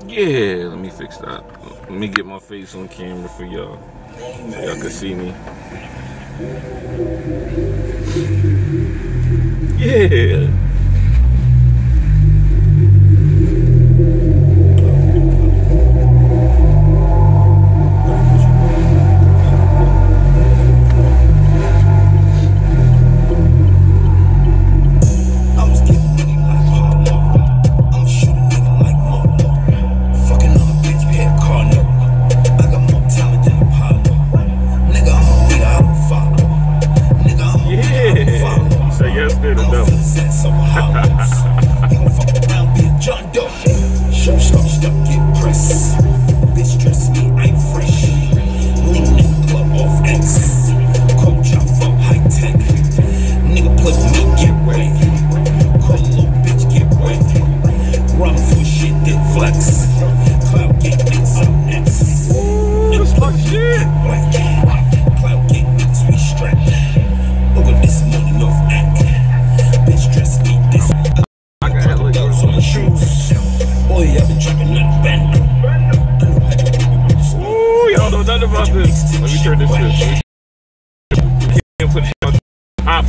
Yeah, let me fix that. Let me get my face on camera for y'all. So y'all can see me. Yeah.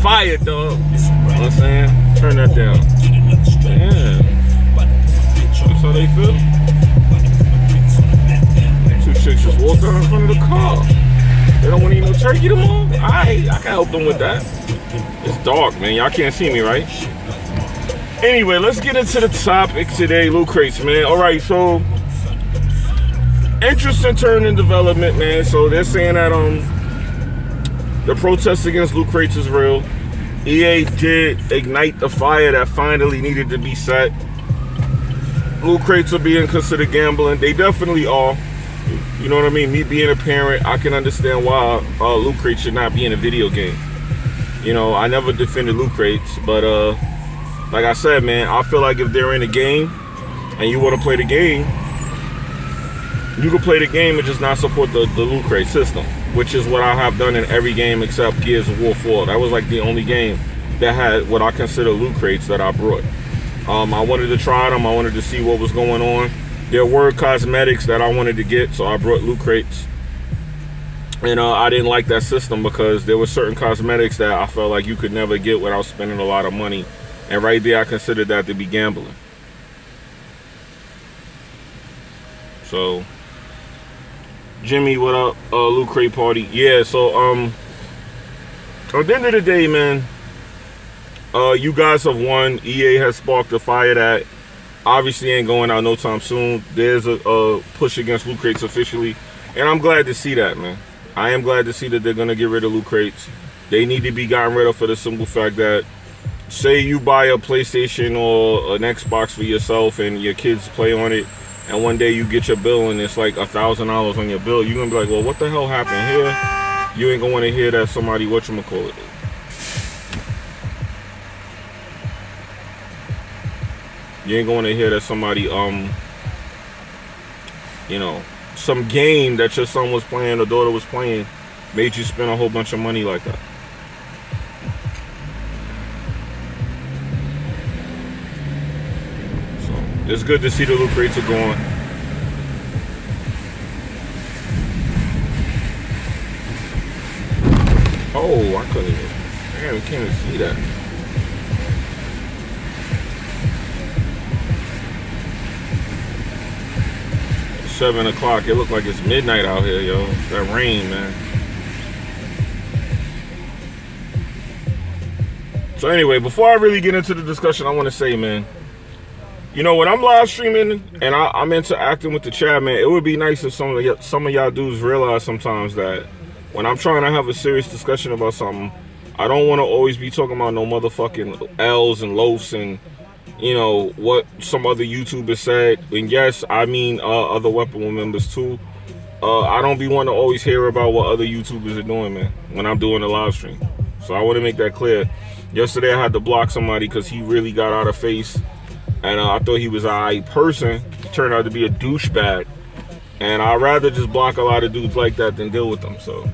Fire, dog. You know what I'm saying? Turn that down. Damn. That's how they feel. Two chicks just walked out in front of the car. They don't want to eat no turkey tomorrow? I can help them with that. It's dark, man. Y'all can't see me, right? Anyway, let's get into the topic today, loot crates, man. Alright, so interesting turn in development, man. So they're saying that the protest against loot crates is real. EA did ignite the fire that finally needed to be set. Loot crates are being considered gambling. They definitely are. You know what I mean? Me being a parent, I can understand why loot crates should not be in a video game. You know, I never defended loot crates, but like I said, man, I feel like if they're in a game and you want to play the game, you can play the game and just not support the loot crate system, which is what I have done in every game except Gears of War 4. That was like the only game that had what I consider loot crates that I brought. I wanted to try them. I wanted to see what was going on. There were cosmetics that I wanted to get, so I brought loot crates. And I didn't like that system because there were certain cosmetics that I felt like you could never get without spending a lot of money. And right there, I considered that to be gambling. So, Jimmy, what up? Loot crate party. Yeah, so at the end of the day, man, you guys have won. EA has sparked a fire that obviously ain't going out no time soon. There's a push against loot crates officially, and I'm glad to see that, man. I am glad to see that they're gonna get rid of loot crates. They need to be gotten rid of for the simple fact that, say you buy a PlayStation or an Xbox for yourself and your kids play on it, and one day you get your bill and it's like $1,000 on your bill, you're gonna be like, well, what the hell happened here? You ain't gonna want to hear that somebody, whatchamacallit. You ain't going to hear that somebody, you know, some game that your son was playing or daughter was playing made you spend a whole bunch of money like that. It's good to see the loot crates are going. Oh, I couldn't even. Damn, I can't even see that. It's 7 o'clock. It looked like it's midnight out here, yo. That rain, man. So anyway, before I really get into the discussion, I want to say, man, you know, when I'm live streaming and I'm interacting with the chat, man, it would be nice if some of y'all dudes realize sometimes that when I'm trying to have a serious discussion about something, I don't want to always be talking about no motherfucking L's and loafs and, you know, what some other YouTubers said. And yes, I mean other Weapon members too. I don't be wanting to always hear about what other YouTubers are doing, man, when I'm doing a live stream. So I want to make that clear. Yesterday I had to block somebody because he really got out of face. And I thought he was an alright person. He turned out to be a douchebag. And I'd rather just block a lot of dudes like that than deal with them. So,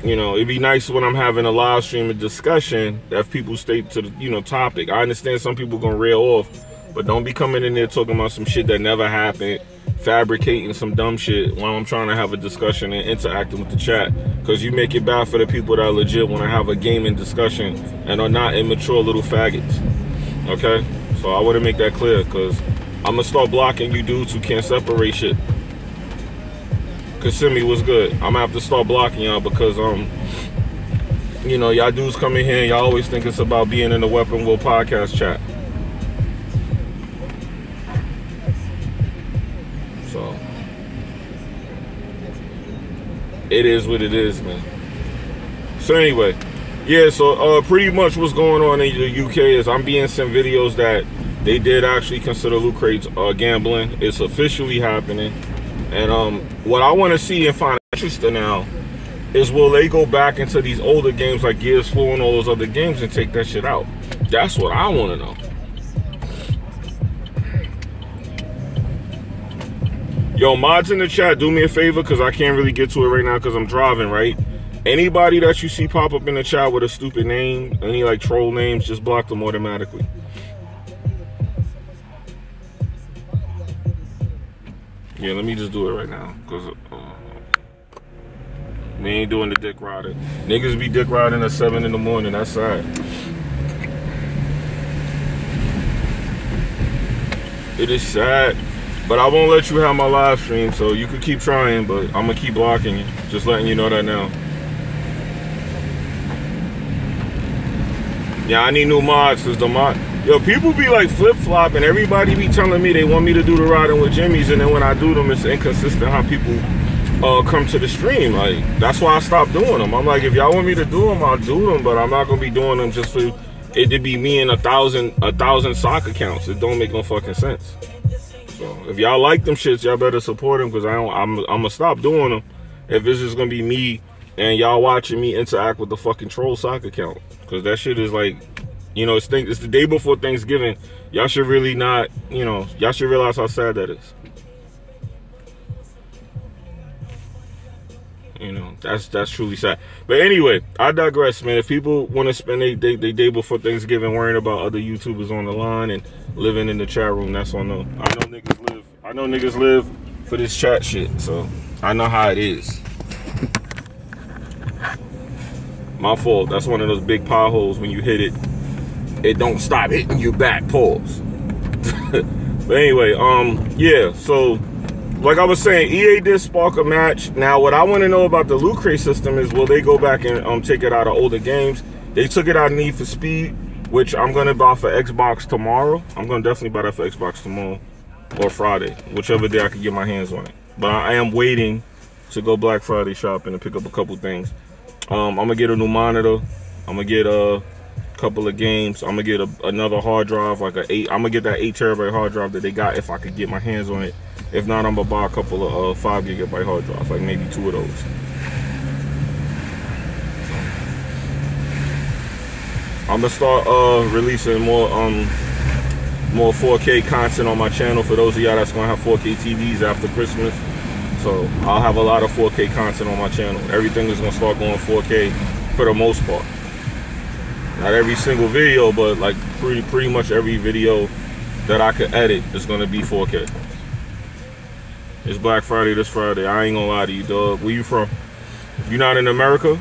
You know, it'd be nice when I'm having a live stream of discussion that people stay to the, you know, topic. I understand some people gonna rail off, but don't be coming in there talking about some shit that never happened, fabricating some dumb shit while I'm trying to have a discussion and interacting with the chat. Because you make it bad for the people that are legit want to have a gaming discussion and are not immature little faggots. Okay? So I want to make that clear, because I'm gonna start blocking you dudes who can't separate shit. Kissimmee was good. I'm gonna have to start blocking y'all because you know, y'all dudes come in here and y'all always think it's about being in the Weapon Will podcast chat. So it is what it is, man. So anyway, yeah, so pretty much what's going on in the UK is I'm being sent videos that they did actually consider loot crates gambling. It's officially happening. And what I want to see and find interesting now is, will they go back into these older games like Gears 4 and all those other games and take that shit out? That's what I want to know. Yo, mods in the chat, do me a favor, because I can't really get to it right now because I'm driving, right? Anybody that you see pop up in the chat with a stupid name, any like troll names, just block them automatically. Yeah, let me just do it right now, because we ain't doing the dick riding. Niggas be dick riding at 7 in the morning, that's sad. It is sad, but I won't let you have my live stream, so you could keep trying, but I'm gonna keep blocking you. Just letting you know that now. Yeah, I need new mods, because the mod... Yo, people be like flip-flopping. Everybody be telling me they want me to do the riding with Jimmy's, and then when I do them, it's inconsistent how people come to the stream. Like, that's why I stopped doing them. I'm like, if y'all want me to do them, I'll do them, but I'm not gonna be doing them just for it to be me and a thousand sock accounts. It don't make no fucking sense. So if y'all like them shits, y'all better support them, because I'm gonna stop doing them if this is gonna be me and y'all watching me interact with the fucking troll sock account, because that shit is like, you know, it's the day before Thanksgiving. Y'all should really not, you know, y'all should realize how sad that is. You know, that's truly sad. But anyway, I digress, man. If people want to spend their day before Thanksgiving worrying about other YouTubers on the line and living in the chat room, that's on them. I know niggas live for this chat shit, so I know how it is. My fault. That's one of those big potholes when you hit it. It don't stop hitting you back, pause. But anyway, yeah, so like I was saying, EA did spark a match. Now what I want to know about the loot crate system is, will they go back and take it out of older games? They took it out of Need for Speed, which I'm gonna buy for Xbox tomorrow. I'm gonna definitely buy that for Xbox tomorrow or Friday, whichever day I can get my hands on it. But I am waiting to go Black Friday shopping and pick up a couple things. I'm gonna get a new monitor. I'm gonna get a couple of games. I'm gonna get another hard drive, like I'm gonna get that 8 terabyte hard drive that they got if I could get my hands on it. If not, I'm gonna buy a couple of 5 gigabyte hard drives, like maybe 2 of those. I'm gonna start releasing more 4K content on my channel for those of y'all that's gonna have 4K TVs after Christmas. So I'll have a lot of 4K content on my channel. Everything is gonna start going 4K for the most part. Not every single video, but like pretty much every video that I could edit is gonna be 4K. It's Black Friday this Friday. I ain't gonna lie to you, dog. Where you from? You not in America?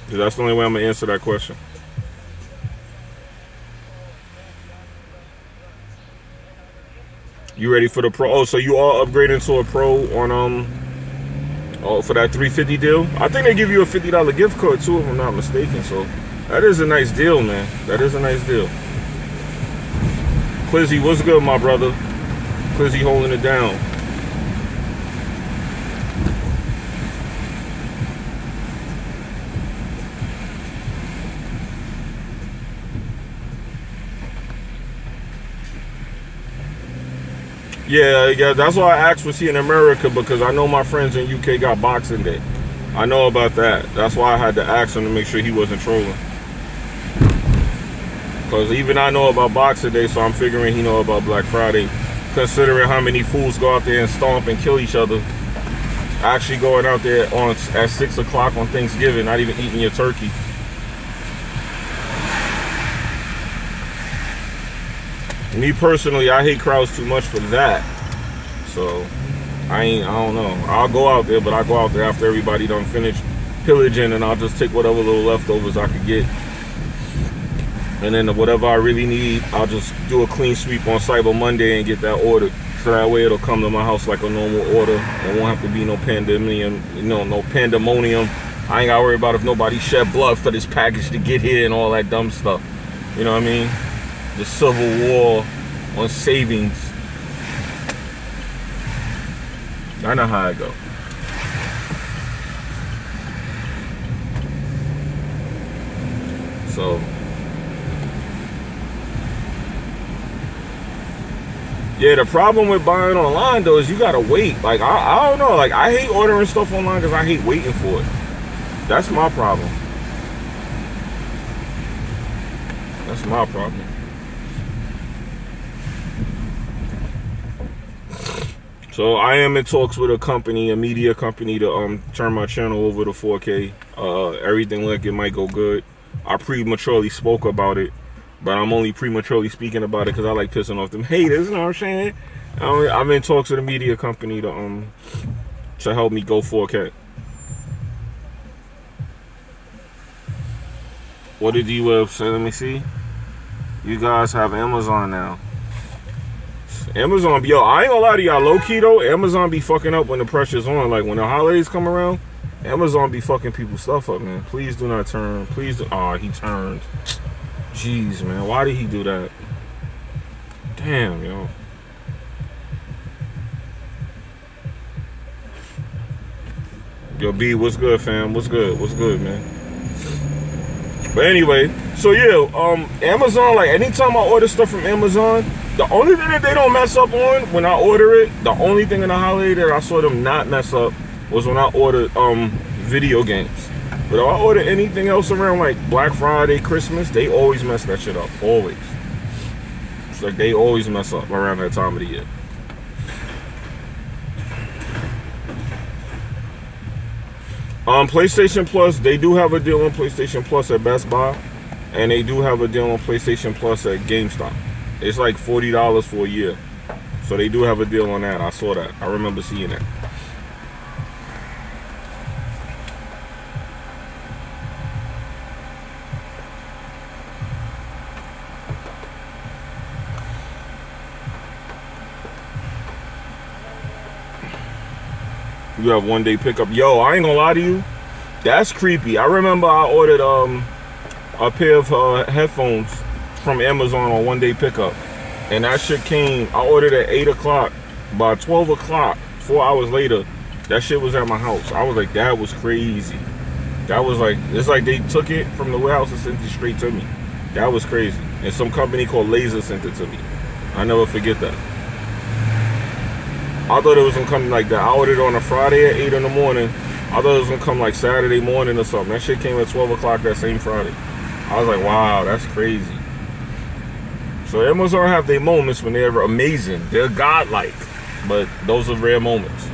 Because that's the only way I'm gonna answer that question. You ready for the pro? Oh, so you are upgrading to a pro on oh, for that $350 deal? I think they give you a $50 gift card too, if I'm not mistaken. So that is a nice deal, man. That is a nice deal. Clizzy, what's good, my brother? Clizzy holding it down. Yeah, that's why I asked was he in America, because I know my friends in UK got Boxing Day. I know about that. That's why I had to ask him to make sure he wasn't trolling. Because even I know about Boxing Day, so I'm figuring he know about Black Friday, considering how many fools go out there and stomp and kill each other Actually going out there at 6 o'clock on Thanksgiving, not even eating your turkey. Me personally, I hate crowds too much for that. So I don't know. I'll go out there, but I go out there after everybody done finished pillaging, and I'll just take whatever little leftovers I could get. And then whatever I really need, I'll just do a clean sweep on Cyber Monday and get that ordered. So that way it'll come to my house like a normal order. There won't have to be no pandemonium, no pandemonium. I ain't gotta worry about if nobody shed blood for this package to get here and all that dumb stuff. You know what I mean? The civil war on savings. I know how I go. So yeah, the problem with buying online though is you gotta wait. Like I don't know. Like I hate ordering stuff online because I hate waiting for it. That's my problem. That's my problem. So I am in talks with a media company, to turn my channel over to 4K. Everything like it might go good. I prematurely spoke about it, but I'm only prematurely speaking about it because I like pissing off them haters. You know what I'm saying? I'm in talks with a media company to help me go 4K. What did you say? Let me see. You guys have Amazon now. Amazon, yo, I ain't gonna lie to y'all, low-key though, Amazon be fucking up when the pressure's on. Like when the holidays come around, Amazon be fucking people's stuff up, man. Please do not turn. Please do. Oh, he turned. Jeez, man, why did he do that? Damn, yo. Yo, B, what's good, fam? What's good? What's good, man? But anyway, so yeah, Amazon, like anytime I order stuff from Amazon, the only thing that they don't mess up on when I order it, the only thing in the holiday that I saw them not mess up was when I ordered video games. But if I order anything else around like Black Friday, Christmas, they always mess that shit up. Always. It's like they always mess up around that time of the year. PlayStation Plus, they do have a deal on PlayStation Plus at Best Buy, and they do have a deal on PlayStation Plus at GameStop. It's like $40 for a year. So they do have a deal on that. I saw that. I remember seeing that. You have one-day pickup. Yo, I ain't gonna lie to you. That's creepy. I remember I ordered a pair of headphones from Amazon on one-day pickup, and that shit came. I ordered at 8 o'clock. By 12 o'clock, 4 hours later, that shit was at my house. I was like, that was crazy. That was like, it's like they took it from the warehouse and sent it straight to me. That was crazy. And some company called Laser sent it to me. I never forget that. I thought it was gonna come like that. I ordered it on a Friday at 8 in the morning. I thought it was gonna come like Saturday morning or something. That shit came at 12 o'clock that same Friday. I was like, wow, that's crazy. So Amazon have their moments when they're amazing. They're godlike. But those are rare moments.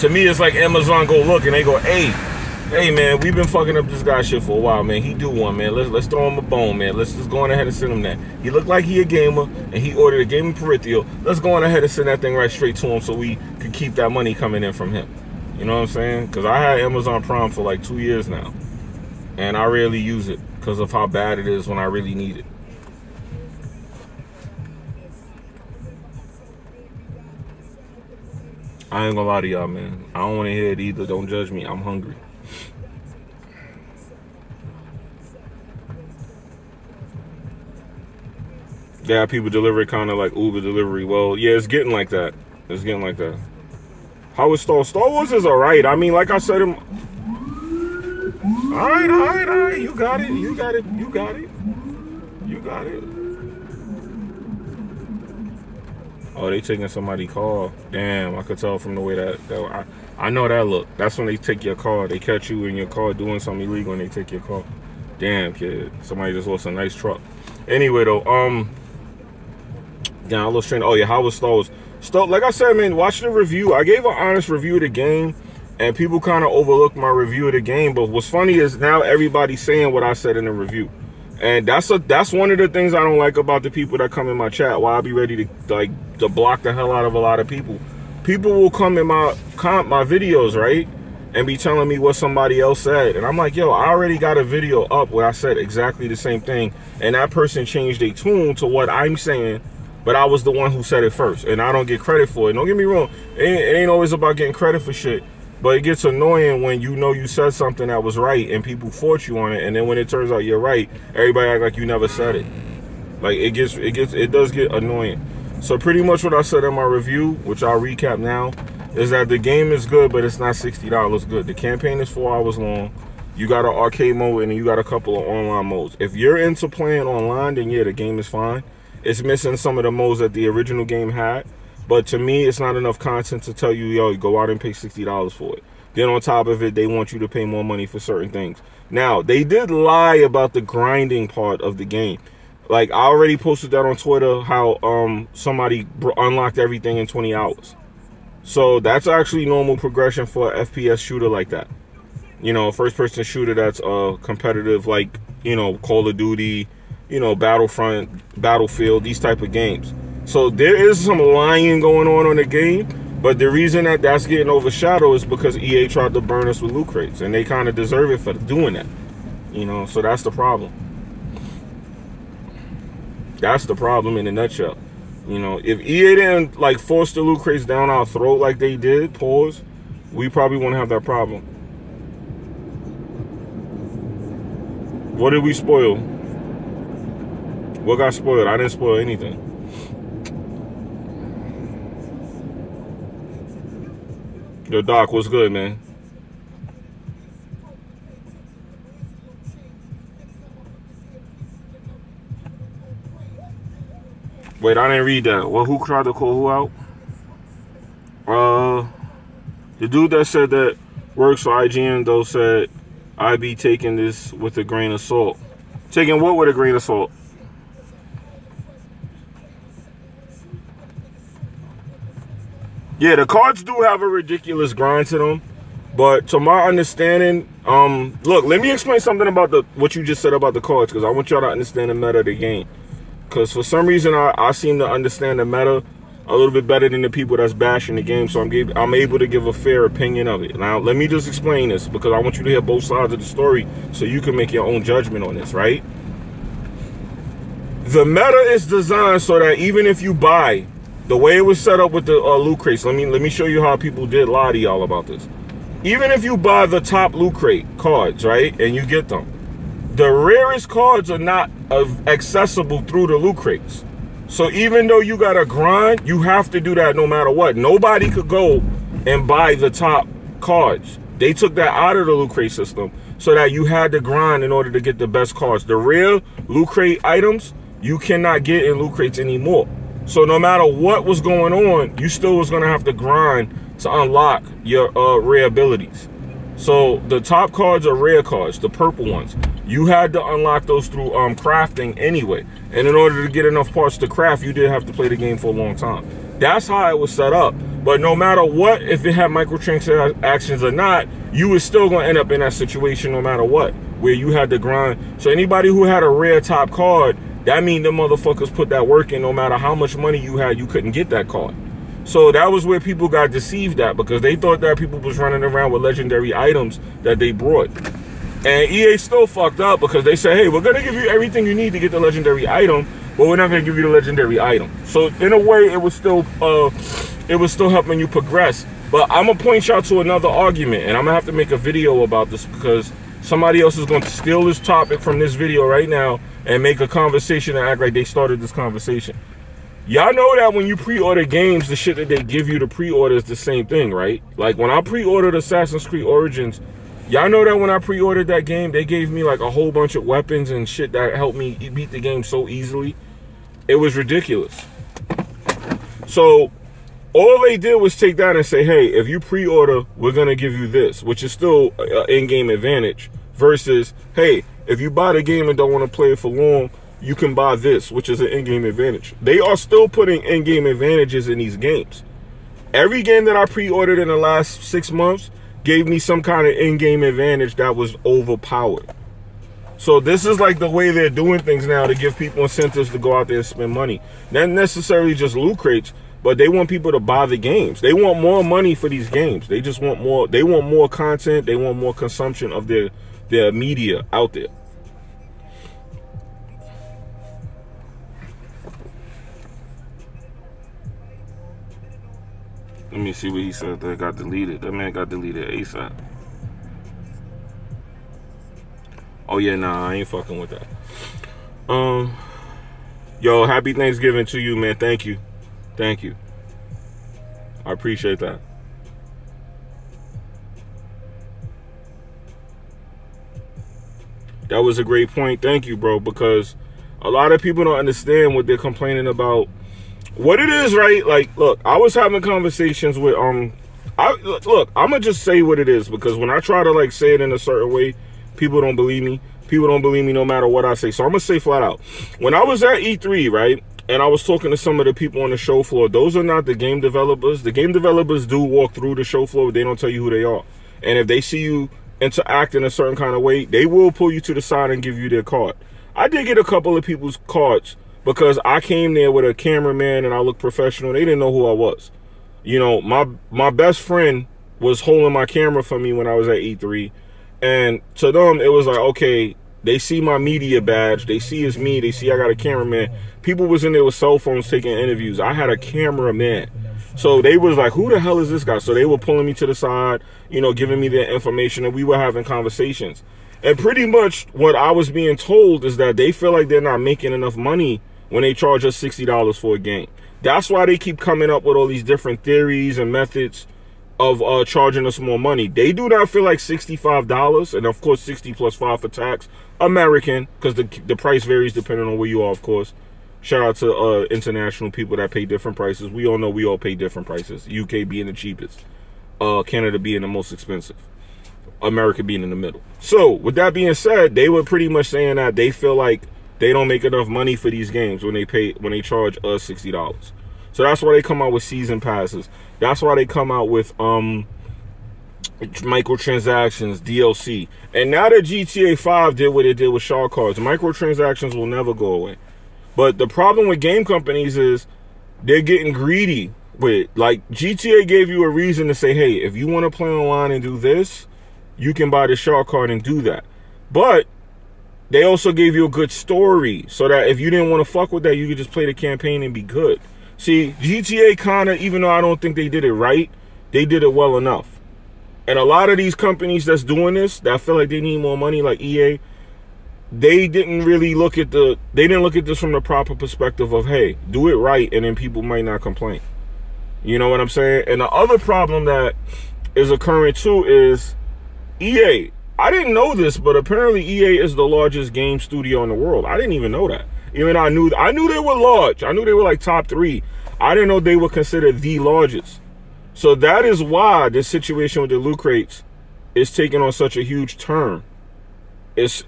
To me, it's like Amazon go look and they go, hey man, we've been fucking up this guy's shit for a while, man. He do one, man. Let's throw him a bone, man. Let's just go on ahead and send him that. He looked like he a gamer and he ordered a gaming peripheral. Let's go on ahead and send that thing right straight to him so we could keep that money coming in from him. You know what I'm saying? Because I had Amazon Prime for like 2 years now. And I rarely use it because of how bad it is when I really need it. I ain't gonna lie to y'all, man. I don't want to hear it either. Don't judge me. I'm hungry. Yeah, people deliver it kind of like Uber delivery. Well, yeah, it's getting like that. It's getting like that. How is Star Wars is alright. I mean, like I said, alright. You got it. You got it. Oh, they taking somebody's car. Damn, I could tell from the way that I know that look. That's when they take your car. They catch you in your car doing something illegal and they take your car. Damn, kid. Somebody just lost a nice truck. Anyway, though, yeah, I lost train. Oh yeah, how was Star Wars? Still, like I said, man, watch the review. I gave an honest review of the game, and people kind of overlooked my review of the game. But what's funny is now everybody's saying what I said in the review. And that's one of the things I don't like about the people that come in my chat. Why I be ready to block the hell out of a lot of people. People will come in my videos, right, and be telling me what somebody else said. And I'm like, yo, I already got a video up where I said exactly the same thing. And that person changed their tune to what I'm saying, but I was the one who said it first. And I don't get credit for it. Don't get me wrong. It ain't always about getting credit for shit. But it gets annoying when you know you said something that was right and people fought you on it, and then when it turns out you're right, everybody act like you never said it. Like it does get annoying. So pretty much what I said in my review, which I'll recap now, is that the game is good, but it's not $60 good. The campaign is 4 hours long. You got an arcade mode and you got a couple of online modes. If you're into playing online, then yeah, the game is fine. It's missing some of the modes that the original game had. But to me, it's not enough content to tell you, yo, go out and pay $60 for it. Then on top of it, they want you to pay more money for certain things. Now, they did lie about the grinding part of the game. Like, I already posted that on Twitter, how somebody unlocked everything in 20 hours. So that's actually normal progression for an FPS shooter like that. You know, first-person shooter that's competitive, like, you know, Call of Duty, you know, Battlefront, Battlefield, these type of games. So there is some lying going on the game, but the reason that that's getting overshadowed is because EA tried to burn us with loot crates, and they kind of deserve it for doing that. You know, so that's the problem. That's the problem in a nutshell. You know, if EA didn't like force the loot crates down our throat like they did, pause, we probably wouldn't have that problem. What did we spoil? What got spoiled? I didn't spoil anything. Yo, Doc, what's good, man? Wait, I didn't read that. Well, who tried to call who out? The dude that said that works for IGN, though, said I'd be taking this with a grain of salt. Taking what with a grain of salt? Yeah, the cards do have a ridiculous grind to them, but to my understanding, look, let me explain something about what you just said about the cards, because I want y'all to understand the meta of the game. Because for some reason, I seem to understand the meta a little bit better than the people that's bashing the game, so I'm able to give a fair opinion of it. Now, let me just explain this, because I want you to hear both sides of the story, so you can make your own judgment on this, right? The meta is designed so that even if you buy, the way it was set up with the loot crates, let me show you how people did lie to y'all about this. Even if you buy the top loot crate cards, right, and you get them, the rarest cards are not accessible through the loot crates. So even though you got to grind, you have to do that no matter what. Nobody could go and buy the top cards. They took that out of the loot crate system so that you had to grind in order to get the best cards. The rare loot crate items, you cannot get in loot crates anymore. So no matter what was going on, you still was going to have to grind to unlock your rare abilities. So the top cards are rare cards, the purple ones. You had to unlock those through crafting anyway. And in order to get enough parts to craft, you did have to play the game for a long time. That's how it was set up. But no matter what, if it had microtransactions or not, you was still going to end up in that situation no matter what, where you had to grind. So anybody who had a rare top card, that means the motherfuckers put that work in. No matter how much money you had, you couldn't get that card. So that was where people got deceived at, because they thought that people was running around with legendary items that they brought. And EA still fucked up, because they said, hey, we're going to give you everything you need to get the legendary item, but we're not going to give you the legendary item. So in a way, it was still helping you progress. But I'm going to point y'all to another argument, and I'm going to have to make a video about this, because somebody else is going to steal this topic from this video right now and make a conversation and act like they started this conversation. Y'all know that when you pre-order games, the shit that they give you to pre-order is the same thing, right? Like when I pre-ordered Assassin's Creed Origins, y'all know that when I pre-ordered that game, they gave me like a whole bunch of weapons and shit that helped me beat the game so easily. It was ridiculous. So all they did was take that and say, hey, if you pre-order, we're going to give you this, which is still an in-game advantage, versus, hey, if you buy the game and don't want to play it for long, you can buy this, which is an in-game advantage. They are still putting in-game advantages in these games. Every game that I pre-ordered in the last 6 months gave me some kind of in-game advantage that was overpowered. So this is like the way they're doing things now to give people incentives to go out there and spend money. Not necessarily just loot crates, but they want people to buy the games. They want more money for these games. They just want more. They want more content. They want more consumption of their media out there. Let me see what he said that got deleted. That man got deleted ASAP. Oh yeah, nah, I ain't fucking with that. Yo, happy Thanksgiving to you, man. Thank you. Thank you. I appreciate that. That was a great point. Thank you, bro, because a lot of people don't understand what they're complaining about. What it is, right? Like, look, I was having conversations with look, I'm gonna just say what it is, because when I try to like say it in a certain way, people don't believe me. People don't believe me no matter what I say. So I'm gonna say flat out. When I was at E3, right, and I was talking to some of the people on the show floor, those are not the game developers. The game developers do walk through the show floor, but they don't tell you who they are. And if they see you interact in a certain kind of way, they will pull you to the side and give you their card. I did get a couple of people's cards because I came there with a cameraman and I looked professional. They didn't know who I was. You know, my best friend was holding my camera for me when I was at E3. And to them, it was like, okay, they see my media badge. They see it's me. They see I got a cameraman. People was in there with cell phones taking interviews. I had a cameraman. So they was like, who the hell is this guy? So they were pulling me to the side, you know, giving me their information, and we were having conversations. And pretty much what I was being told is that they feel like they're not making enough money when they charge us $60 for a game. That's why they keep coming up with all these different theories and methods of charging us more money. They do not feel like $65, and of course 60 plus 5 for tax, American, because the price varies depending on where you are, of course. Shout out to international people that pay different prices. We all know we all pay different prices. UK being the cheapest, Canada being the most expensive, America being in the middle. So with that being said, they were pretty much saying that they feel like they don't make enough money for these games when they charge us $60. So that's why they come out with season passes. That's why they come out with microtransactions, DLC. And now that GTA 5 did what it did with shark cards, microtransactions will never go away. But the problem with game companies is they're getting greedy with, like, GTA gave you a reason to say, hey, if you want to play online and do this, you can buy the shark card and do that. But they also gave you a good story so that if you didn't want to fuck with that, you could just play the campaign and be good. See, GTA kind of, even though I don't think they did it right, they did it well enough. And a lot of these companies that's doing this, that feel like they need more money, like EA, they didn't look at this from the proper perspective of, hey, do it right, and then people might not complain. You know what I'm saying? And the other problem that is occurring too is EA. I didn't know this, but apparently EA is the largest game studio in the world. I didn't even know that. Even I knew they were large. I knew they were like top 3. I didn't know they were considered the largest. So that is why this situation with the loot crates is taking on such a huge turn.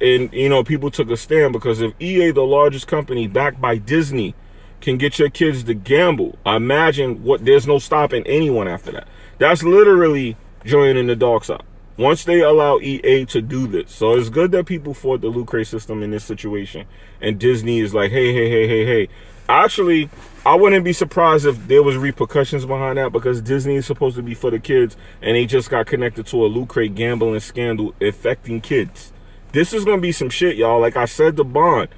And you know, people took a stand, because if EA, the largest company backed by Disney, can get your kids to gamble, imagine what, there's no stopping anyone after that. That's literally joining the dark side once they allow EA to do this. So it's good that people fought the loot crate system in this situation, and Disney is like, hey. Actually, I wouldn't be surprised if there was repercussions behind that, because Disney is supposed to be for the kids, and they just got connected to a loot crate gambling scandal affecting kids. This is gonna be some shit, y'all. Like I said to Bond,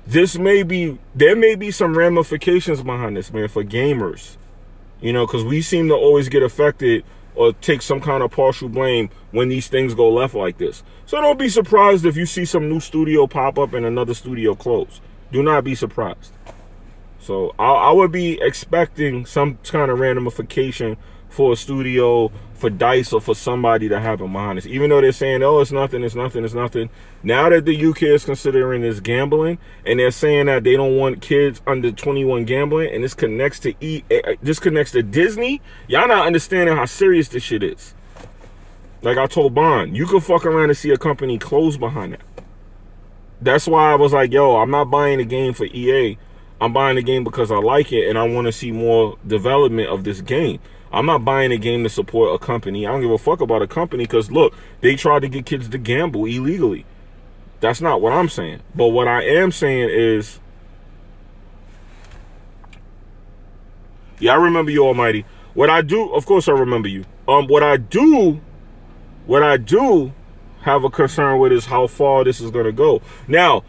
there may be some ramifications behind this, man, for gamers. You know, because we seem to always get affected or take some kind of partial blame when these things go left like this. So don't be surprised if you see some new studio pop up and another studio close. Do not be surprised. So I would be expecting some kind of ramification for a studio, for DICE, or for somebody to happen behind this. Even though they're saying, oh, it's nothing. Now that the UK is considering this gambling, and they're saying that they don't want kids under 21 gambling, and this connects to Disney, y'all not understanding how serious this shit is. Like I told Bond, you could fuck around and see a company close behind that. That's why I was like, yo, I'm not buying the game for EA. I'm buying the game because I like it and I want to see more development of this game. I'm not buying a game to support a company. I don't give a fuck about a company because, look, they tried to get kids to gamble illegally. That's not what I'm saying. But what I am saying is, yeah, I remember you, Almighty. What I do, of course I remember you. What I do have a concern with is how far this is going to go. Now,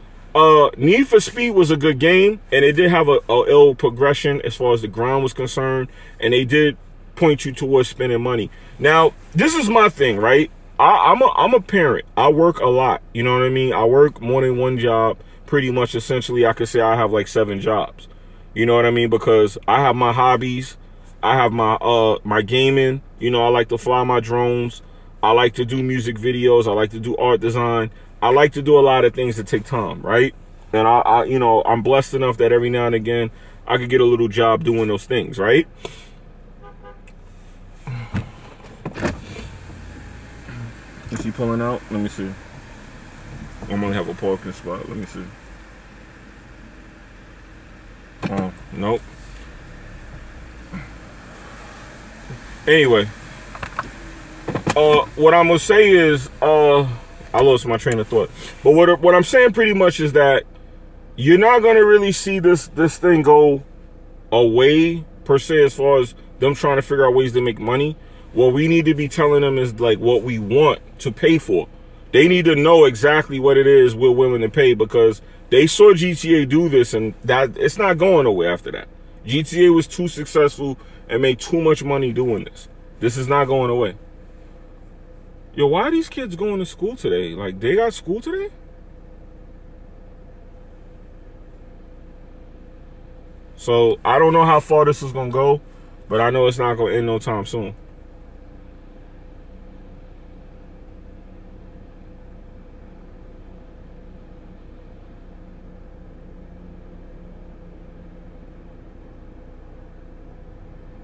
Need for Speed was a good game, and it did have a ill progression as far as the grind was concerned, and they did point you towards spending money. Now, this is my thing, right? I'm a parent. I work a lot. You know what I mean? I work more than one job. Pretty much, essentially, I could say I have like 7 jobs. You know what I mean? Because I have my hobbies. I have my my gaming. You know, I like to fly my drones. I like to do music videos. I like to do art design. I like to do a lot of things that take time, right? And I you know, I'm blessed enough that every now and again I could get a little job doing those things, right? Is he pulling out? Let me see. I'm gonna have a parking spot. Let me see. Oh, nope. Anyway, what I'm gonna say is, I lost my train of thought. But what I'm saying pretty much is that you're not gonna really see this thing go away per se, as far as them trying to figure out ways to make money. What we need to be telling them is like what we want to pay for. They need to know exactly what it is we're willing to pay, because they saw GTA do this, and that it's not going nowhere after that. GTA was too successful and made too much money doing this. This is not going away. Yo, why are these kids going to school today? Like, they got school today? So, I don't know how far this is going to go, but I know it's not going to end no time soon.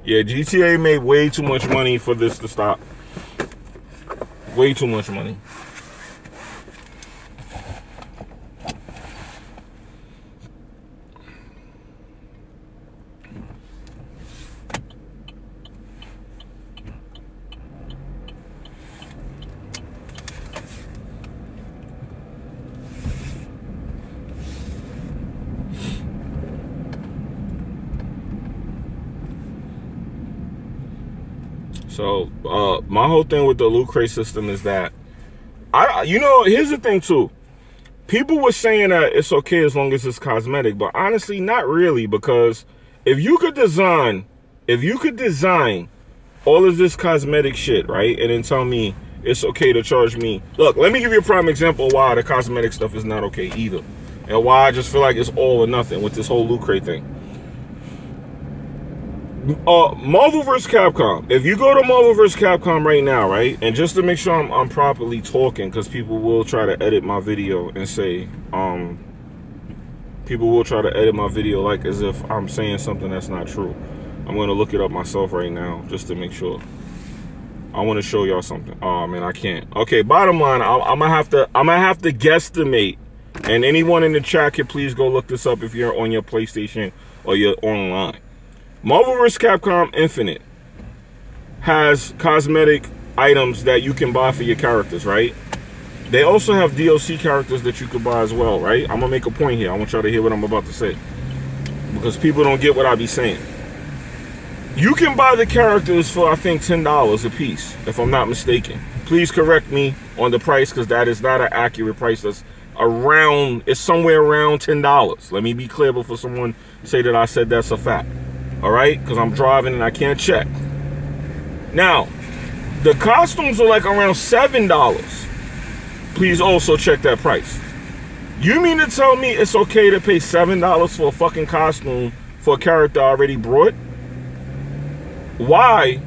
Yeah, GTA made way too much money for this to stop. Way too much money. So, my whole thing with the loot crate system is that, you know, here's the thing too. People were saying that it's okay as long as it's cosmetic, but honestly, not really, because if you could design all of this cosmetic shit, right, and then tell me it's okay to charge me. Look, let me give you a prime example of why the cosmetic stuff is not okay either, and why I just feel like it's all or nothing with this whole loot crate thing. Marvel vs. Capcom. If you go to Marvel vs. Capcom right now, right, and just to make sure I'm properly talking, because people will try to edit my video and say, people will try to edit my video like as if I'm saying something that's not true. I'm going to look it up myself right now just to make sure. I want to show y'all something. Oh man, I can't. Okay, bottom line, I'm gonna have to guesstimate, and anyone in the chat can please go look this up if you're on your PlayStation or you're online. Marvel vs. Capcom Infinite has cosmetic items that you can buy for your characters, right? They also have DLC characters that you could buy as well, right? I'm gonna make a point here. I want y'all to hear what I'm about to say, because people don't get what I be saying. You can buy the characters for, I think, $10 a piece, if I'm not mistaken. Please correct me on the price, because that is not an accurate price. That's around, it's somewhere around $10. Let me be clear before someone say that I said that's a fact. All right, because I'm driving and I can't check. Now, the costumes are like around $7. Please also check that price. You mean to tell me it's okay to pay $7 for a fucking costume for a character I already brought? Why?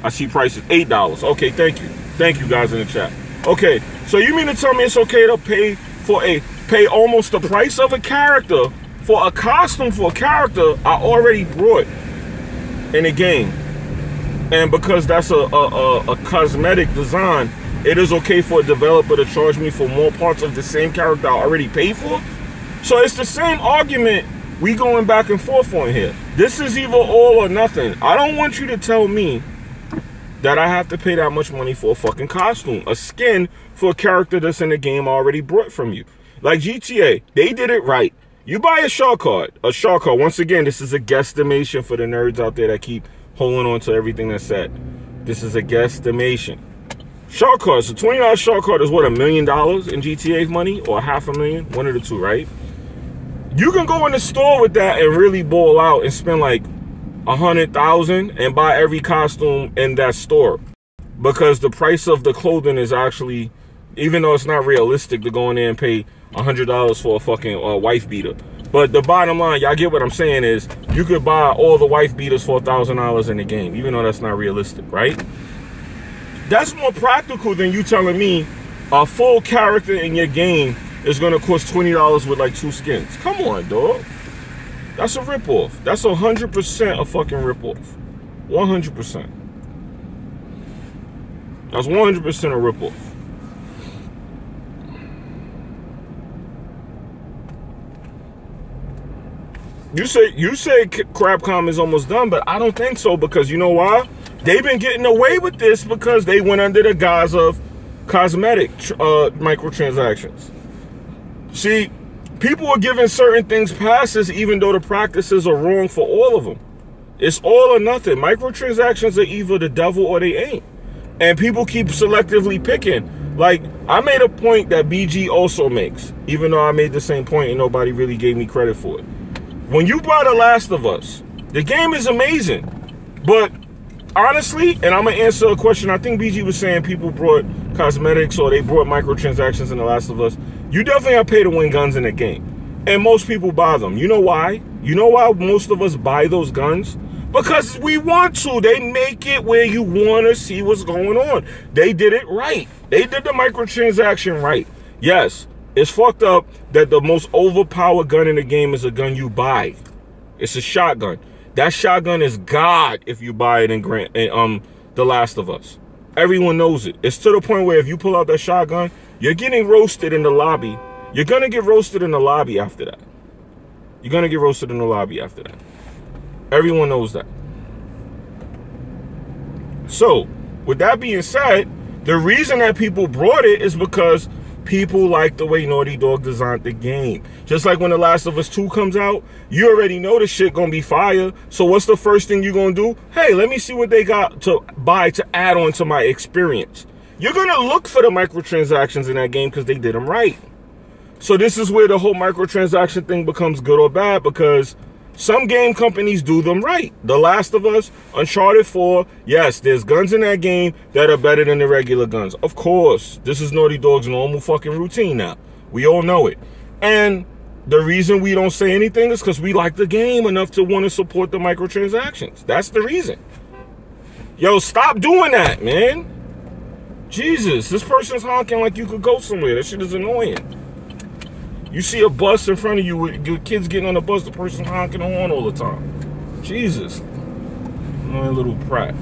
I see prices $8. Okay, thank you. Thank you guys in the chat. Okay, so you mean to tell me it's okay to pay almost the price of a character for a costume for a character I already brought in a game, and because that's a cosmetic design, it is okay for a developer to charge me for more parts of the same character I already paid for. So it's the same argument we going back and forth on here. This is either all or nothing. I don't want you to tell me that I have to pay that much money for a fucking costume, a skin for a character that's in the game already brought from you. Like GTA, they did it right. You buy a shark card. Once again, this is a guesstimation for the nerds out there that keep holding on to everything that's said. This is a guesstimation. Shark cards, a $20 shark card is what, $1 million in GTA money, or $500,000? One of the two, right? You can go in the store with that and really ball out and spend like $100,000 and buy every costume in that store, because the price of the clothing is actually, even though it's not realistic to go in there and pay $100 for a fucking wife beater, but the bottom line, y'all get what I'm saying, is you could buy all the wife beaters for $1,000 in the game, even though that's not realistic, right? That's more practical than you telling me a full character in your game is gonna cost $20 with like 2 skins. Come on, dog. That's a ripoff. That's 100% a fucking ripoff. 100%. That's 100% a ripoff. You say Crapcom is almost done, but I don't think so, because you know why? They've been getting away with this because they went under the guise of cosmetic microtransactions. See, people are giving certain things passes even though the practices are wrong for all of them. It's all or nothing. Microtransactions are either the devil or they ain't. And people keep selectively picking. Like, I made a point that BG also makes, even though I made the same point and nobody really gave me credit for it. When you buy The Last of Us, the game is amazing. But honestly, and I'm going to answer a question, I think BG was saying people brought cosmetics or they brought microtransactions in The Last of Us. You definitely have to pay to win guns in the game. And most people buy them. You know why? You know why most of us buy those guns? Because we want to. They make it where you want to see what's going on. They did it right. They did the microtransaction right. Yes, it's fucked up that the most overpowered gun in the game is a gun you buy. It's a shotgun. That shotgun is God if you buy it in The Last of Us. Everyone knows it. It's to the point where if you pull out that shotgun, you're getting roasted in the lobby. You're going to get roasted in the lobby after that. You're going to get roasted in the lobby after that. Everyone knows that. So, with that being said, the reason that people brought it is because people like the way Naughty Dog designed the game. Just like when The Last of Us 2 comes out, you already know the shit gonna be fire. So what's the first thing you're gonna do? Hey, let me see what they got to buy to add on to my experience. You're gonna look for the microtransactions in that game because they did them right. So this is where the whole microtransaction thing becomes good or bad, because some game companies do them right. The Last of Us, Uncharted 4, yes, there's guns in that game that are better than the regular guns. Of course, this is Naughty Dog's normal fucking routine now. We all know it. And the reason we don't say anything is because we like the game enough to want to support the microtransactions. That's the reason. Yo, stop doing that, man. Jesus, this person's honking like you could go somewhere. That shit is annoying. You see a bus in front of you with your kids getting on the bus, the person honking the horn all the time. Jesus. Annoying little prat.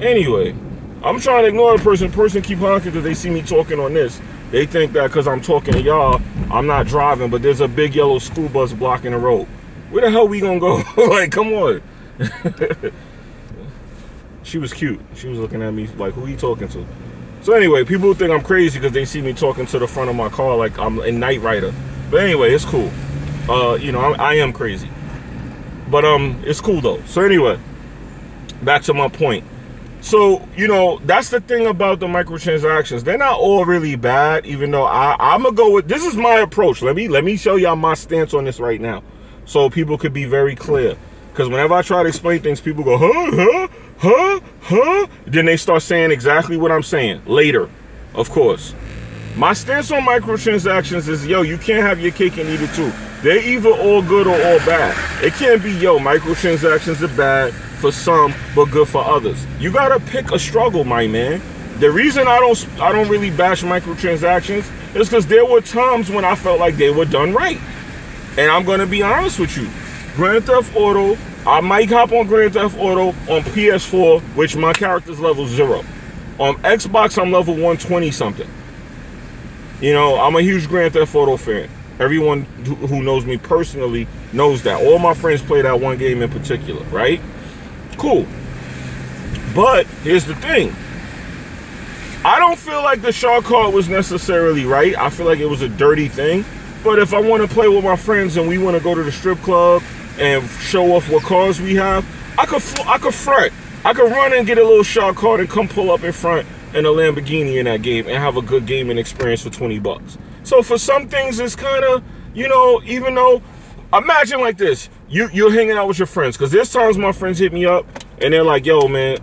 Anyway, I'm trying to ignore the person. The person keep honking because they see me talking on this. They think that because I'm talking to y'all, I'm not driving, but there's a big yellow school bus blocking the road. Where the hell we gonna go? Like, come on. She was cute. She was looking at me like, who are you talking to? So anyway, people think I'm crazy because they see me talking to the front of my car like I'm a Knight Rider. But anyway, it's cool. You know, I am crazy. But it's cool though. So anyway, back to my point. So, you know, that's the thing about the microtransactions. They're not all really bad, even though I'm going to go with, this is my approach. Let me show y'all my stance on this right now, so people could be very clear. Because whenever I try to explain things, people go, huh? Then they start saying exactly what I'm saying later, of course. My stance on microtransactions is, yo, you can't have your cake and eat it too. They're either all good or all bad. It can't be, yo, microtransactions are bad for some, but good for others. You gotta pick a struggle, my man. The reason I don't really bash microtransactions is because there were times when I felt like they were done right. And I'm gonna be honest with you. Grand Theft Auto, I might hop on Grand Theft Auto on PS4, which my character's level 0. On Xbox, I'm level 120 something. You know, I'm a huge Grand Theft Auto fan. Everyone who knows me personally knows that. All my friends play that one game in particular, right? Cool. But here's the thing. I don't feel like the shark card was necessarily right. I feel like it was a dirty thing. But if I want to play with my friends and we want to go to the strip club and show off what cars we have, I could front. I could run and get a little shark card and come pull up in front in a Lamborghini in that game and have a good gaming experience for 20 bucks. So for some things, it's kind of, you know, even though, imagine like this, you're hanging out with your friends, because there's times my friends hit me up and they're like, yo, man,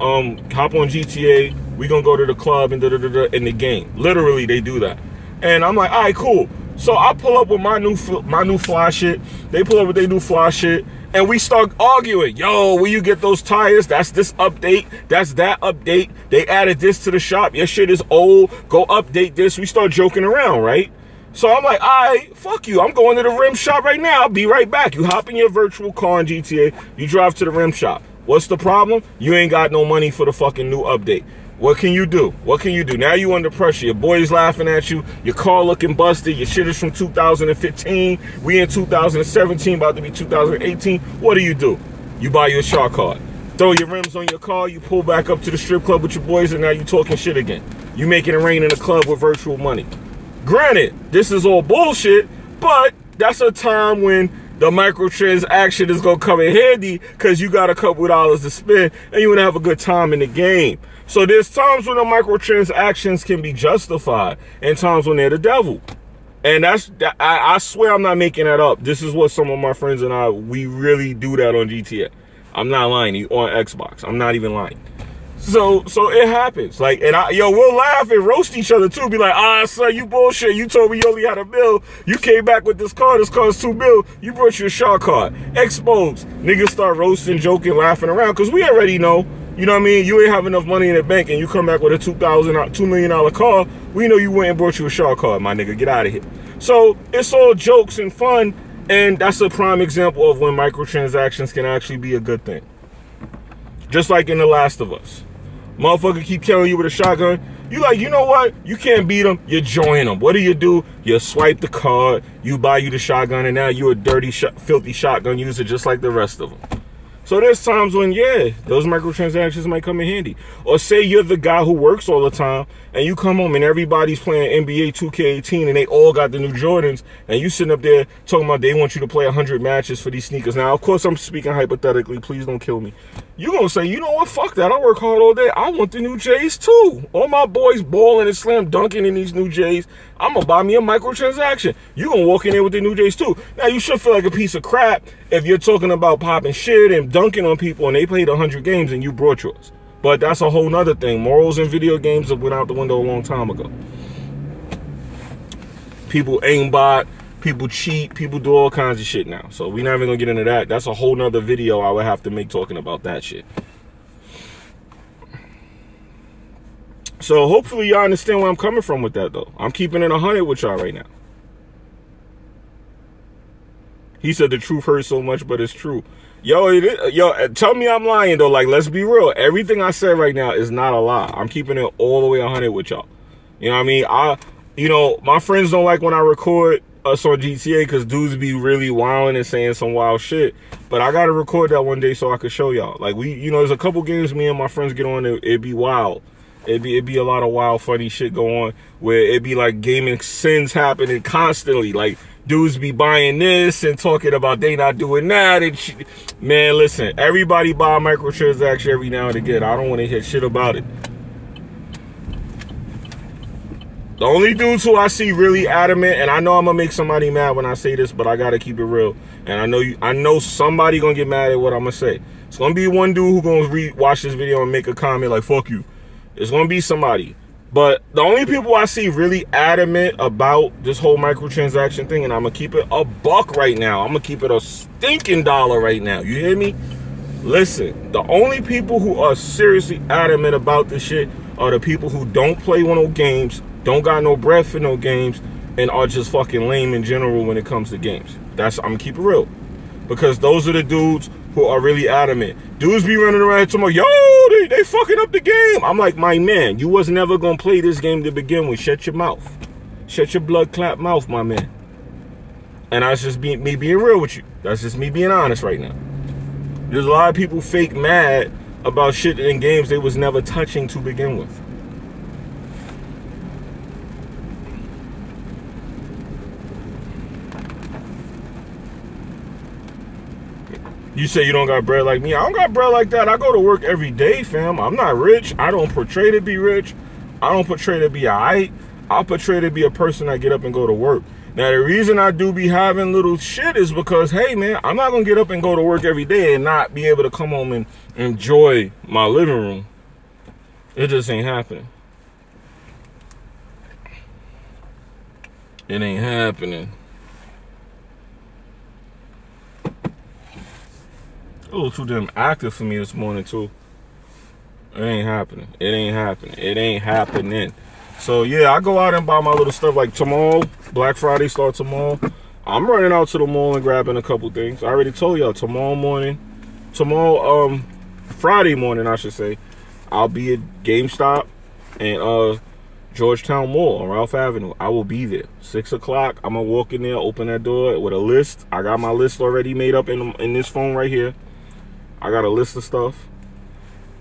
hop on GTA, we gonna go to the club and in the game. Literally, they do that. And I'm like, all right, cool. So I pull up with my new fly shit. They pull up with their new fly shit. And we start arguing. Yo, where you get those tires? That's this update. That's that update. They added this to the shop. Your shit is old. Go update this. We start joking around, right? So I'm like, all right, fuck you. I'm going to the rim shop right now. I'll be right back. You hop in your virtual car in GTA. You drive to the rim shop. What's the problem? You ain't got no money for the fucking new update. What can you do? What can you do? Now you under pressure. Your boy's laughing at you. Your car looking busted. Your shit is from 2015. We in 2017, about to be 2018. What do? You buy your shark card. Throw your rims on your car. You pull back up to the strip club with your boys, and now you talking shit again. You making it rain in the club with virtual money. Granted, this is all bullshit, but that's a time when the microtransaction is going to come in handy, because you got a couple of dollars to spend and you want to have a good time in the game. So there's times when the microtransactions can be justified and times when they're the devil. And I swear I'm not making that up. This is what some of my friends and we really do that on GTA. I'm not lying. On Xbox. I'm not even lying. So it happens. Like, and we'll laugh and roast each other too. Be like, son, you bullshit. You told me you only had $1 million. You came back with this car. This car's $2 million. You brought your shark card. Exposed. Niggas start roasting, joking, laughing around, because we already know. You know what I mean? You ain't have enough money in the bank and you come back with a $2 million car. We know you went and brought you a shark card, my nigga. Get out of here. So it's all jokes and fun. And that's a prime example of when microtransactions can actually be a good thing. Just like in The Last of Us. Motherfucker keep killing you with a shotgun. You like, you know what? You can't beat them. You join them. What do? You swipe the card. You buy you the shotgun. And now you're a dirty, filthy shotgun user just like the rest of them. So there's times when, yeah, those microtransactions might come in handy. Or say you're the guy who works all the time and you come home and everybody's playing NBA 2K18 and they all got the new Jordans, and you sitting up there talking about they want you to play 100 matches for these sneakers. Now, of course, I'm speaking hypothetically. Please don't kill me. You're going to say, you know what? Fuck that. I work hard all day. I want the new J's too. All my boys balling and slam dunking in these new J's. I'm going to buy me a microtransaction. You're going to walk in there with the new J's too. Now, you should feel like a piece of crap if you're talking about popping shit and dunking on people and they played 100 games and you brought yours. But that's a whole nother thing. Morals in video games have went out the window a long time ago. People aimbot, people cheat, people do all kinds of shit now. So we're not even going to get into that. That's a whole nother video I would have to make talking about that shit. So hopefully y'all understand where I'm coming from with that, though. I'm keeping it 100 with y'all right now. He said the truth hurts so much, but it's true. Yo, tell me I'm lying, though. Like, let's be real. Everything I said right now is not a lie. I'm keeping it all the way 100 with y'all. You know what I mean? My friends don't like when I record us on GTA because dudes be really wilding and saying some wild shit. But I got to record that one day so I can show y'all. Like, there's a couple games me and my friends get on, it'd be wild. It'd be a lot of wild, funny shit go on where it'd be like gaming sins happening constantly. Like, dudes be buying this and talking about they not doing that. And man, listen, everybody buy a microtransaction every now and again. I don't want to hear shit about it. The only dudes who I see really adamant, and I know I'm gonna make somebody mad when I say this, but I gotta keep it real. And I know somebody gonna get mad at what I'm gonna say. It's gonna be one dude who gonna watch this video and make a comment like, fuck you. It's gonna be somebody. But the only people I see really adamant about this whole microtransaction thing, and I'm gonna keep it $1 right now. I'm gonna keep it a stinking $1 right now. You hear me? Listen, the only people who are seriously adamant about this shit are the people who don't play no games, don't got no breath for no games, and are just fucking lame in general when it comes to games. I'm gonna keep it real. Because those are the dudes who are really adamant. Dudes be running around tomorrow, yo, they fucking up the game. I'm like, my man, you was never gonna play this game to begin with. Shut your mouth. Shut your blood clap mouth, my man. And that's just me being real with you. That's just me being honest right now. There's a lot of people fake mad about shit in games they was never touching to begin with. You say you don't got bread like me. I don't got bread like that. I go to work every day, fam. I'm not rich. I don't portray to be rich. I don't portray to be alright. I portray to be a person that get up and go to work. Now, the reason I do be having little shit is because, hey, man, I'm not going to get up and go to work every day and not be able to come home and enjoy my living room. It just ain't happening. It ain't happening. A little too damn active for me this morning, too. It ain't happening. It ain't happening. It ain't happening. So, yeah, I go out and buy my little stuff. Like tomorrow, Black Friday starts tomorrow. I'm running out to the mall and grabbing a couple things. I already told y'all Friday morning, I should say, I'll be at GameStop and Georgetown Mall on Ralph Avenue. I will be there. 6 o'clock, I'm going to walk in there, open that door with a list. I got my list already made up in this phone right here. I got a list of stuff.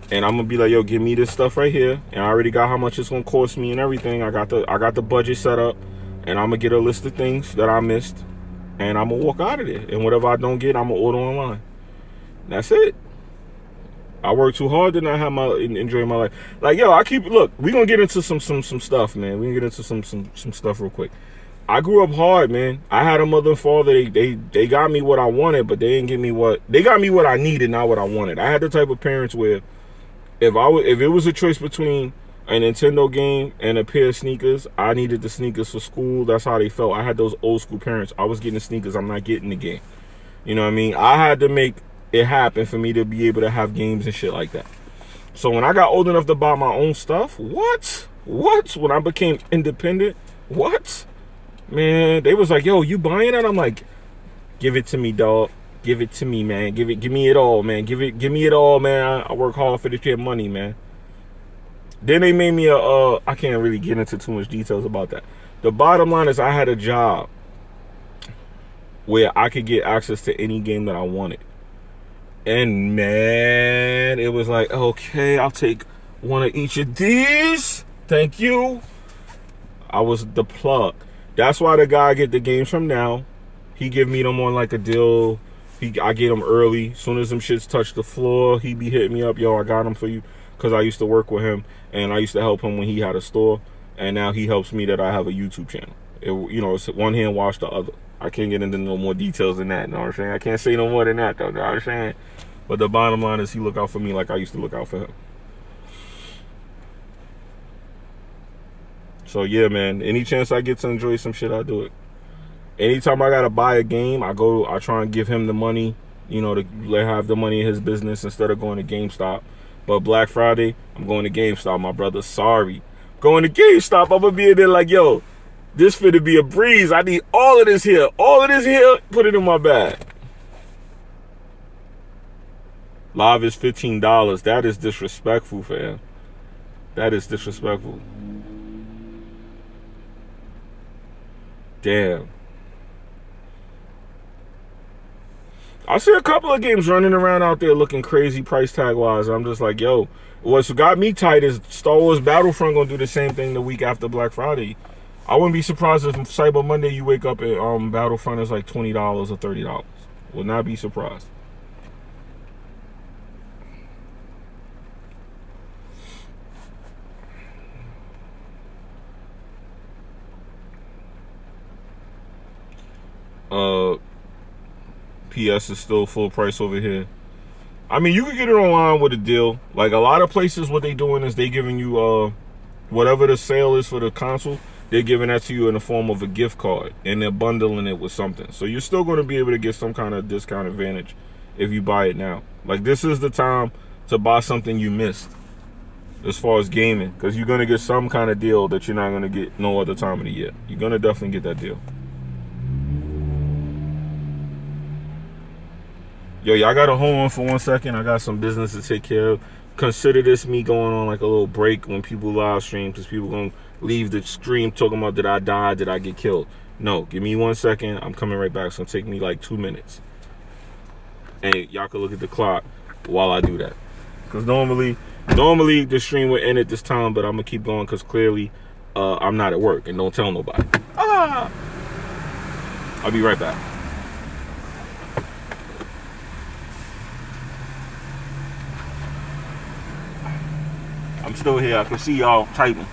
And I'm gonna be like, yo, give me this stuff right here. And I already got how much it's gonna cost me and everything. I got the budget set up. And I'm gonna get a list of things that I missed. And I'm gonna walk out of there. And whatever I don't get, I'm gonna order online. That's it. I work too hard to not have enjoy my life. Like, yo, look, we gonna get into some stuff, man. We gonna get into some stuff real quick. I grew up hard, man. I had a mother and father. They got me what I wanted, but they didn't give me they got me what I needed, not what I wanted. I had the type of parents where if it was a choice between a Nintendo game and a pair of sneakers, I needed the sneakers for school. That's how they felt. I had those old school parents. I was getting the sneakers. I'm not getting the game. You know what I mean? I had to make it happen for me to be able to have games and shit like that. So when I got old enough to buy my own stuff, what? When I became independent, what? Man, they was like, yo, you buying it? I'm like, give it to me, dog. Give it to me, man. Give me it all, man. Give me it all, man. I work hard for this shit money, man. Then they made me I can't really get into too much details about that. The bottom line is I had a job where I could get access to any game that I wanted. And man, it was like, okay, I'll take one of each of these. Thank you. I was the plug. That's why the guy I get the games from now, he give me them on like a deal. I get them early. As soon as them shits touch the floor, he be hitting me up. Yo, I got them for you. Because I used to work with him. And I used to help him when he had a store. And now he helps me that I have a YouTube channel. You know, it's one hand wash the other. I can't get into no more details than that. You know what I'm saying? I can't say no more than that, though. You know what I'm saying? But the bottom line is he look out for me like I used to look out for him. So, yeah, man. Any chance I get to enjoy some shit, I do it. Anytime I gotta buy a game, I try and give him the money, you know, to have the money in his business instead of going to GameStop. But Black Friday, I'm going to GameStop, my brother. Sorry. Going to GameStop, I'm gonna be in there like, yo, this finna be a breeze. I need all of this here. All of this here, put it in my bag. Live is $15. That is disrespectful, fam. That is disrespectful. Damn. I see a couple of games running around out there looking crazy price tag wise. I'm just like, yo, what's got me tight is Star Wars Battlefront gonna do the same thing the week after Black Friday. I wouldn't be surprised if Cyber Monday you wake up at Battlefront is like $20 or $30. Would not be surprised. PS is still full price over here. I mean, you can get it online with a deal. Like a lot of places, what they doing is they giving you whatever the sale is for the console, they're giving that to you in the form of a gift card, and they're bundling it with something. So you're still going to be able to get some kind of discount advantage if you buy it now. Like this is the time to buy something you missed as far as gaming, because you're going to get some kind of deal that you're not going to get no other time of the year. You're going to definitely get that deal. Yo, y'all got to hold on for 1 second. I got some business to take care of. consider this me going on like a little break when people live stream, because people gonna leave the stream talking about, did I die, did I get killed? No, give me 1 second. I'm coming right back. It's gonna take me like 2 minutes. And y'all can look at the clock while I do that. Because normally the stream would end at this time, but I'm gonna keep going because clearly I'm not at work, and don't tell nobody. I'll be right back. I'm still here. I can see y'all typing.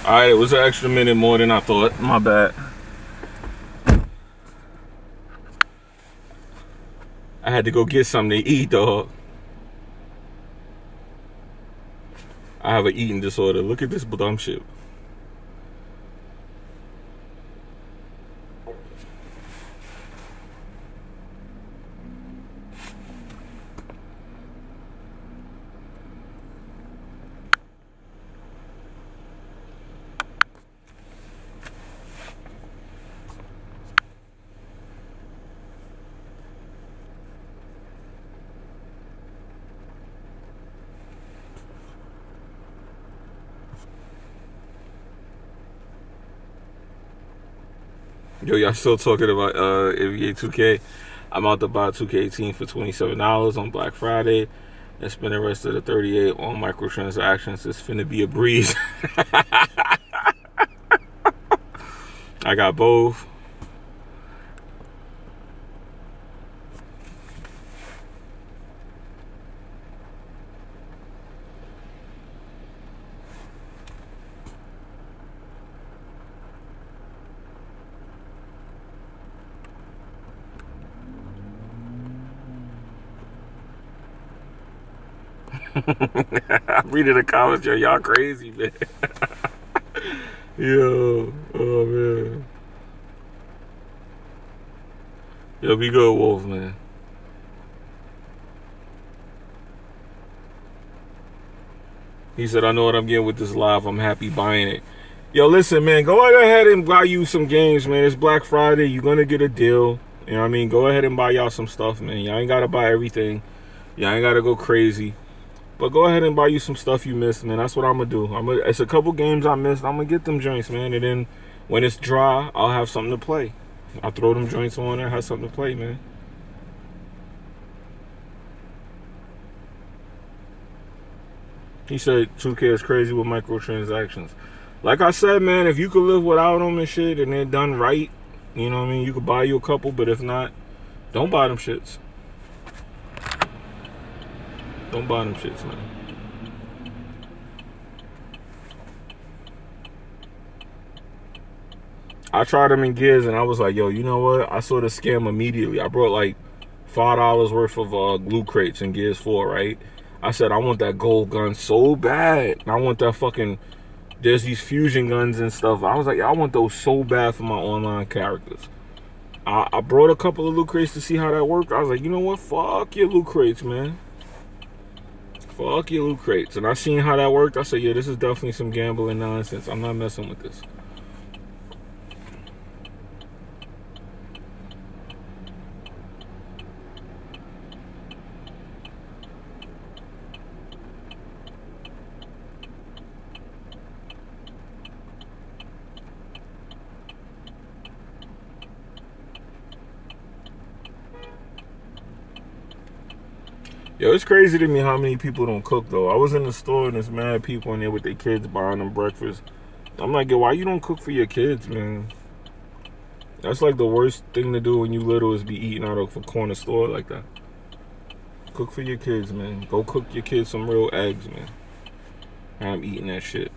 Alright, it was an extra minute more than I thought. My bad. I had to go get something to eat, dog. I have an eating disorder. Look at this dumb shit. Yo, y'all still talking about NBA 2K? I'm out to buy 2K18 for $27 on Black Friday and spend the rest of the 38 on microtransactions. It's finna be a breeze. I got both. I'm reading the comments, yo. Y'all crazy, man. Yo, oh man. Yo, be good, Wolf, man. He said, I know what I'm getting with this live. I'm happy buying it. Yo, listen, man, go ahead and buy you some games, man. It's Black Friday. You're going to get a deal. You know what I mean? Go ahead and buy y'all some stuff, man. Y'all ain't got to buy everything. Y'all ain't got to go crazy. But go ahead and buy you some stuff you missed, man. That's what I'm going to do. It's a couple games I missed. I'm going to get them joints, man. And then when it's dry, I'll have something to play. I'll throw them joints on and have something to play, man. He said 2K is crazy with microtransactions. Like I said, man, if you could live without them and shit and they're done right, you know what I mean? You could buy you a couple, but if not, don't buy them shits. Don't buy them shits, man. I tried them in Gears and I was like, yo, you know what? I saw the scam immediately. I brought like $5 worth of glue crates in Gears 4, right? I said, I want that gold gun so bad. And I want that fucking, there's these fusion guns and stuff. I was like, I want those so bad for my online characters. I brought a couple of loot crates to see how that worked. I was like, you know what? Fuck your loot crates, man. Fuck your loot crates. And I seen how that worked. I said, yeah, this is definitely some gambling nonsense. I'm not messing with this. Yo, it's crazy to me how many people don't cook, though. I was in the store and there's mad people in there with their kids buying them breakfast. I'm like, yo, why you don't cook for your kids, man? That's like the worst thing to do when you little is be eating out of a corner store like that. Cook for your kids, man. Go cook your kids some real eggs, man. I'm eating that shit.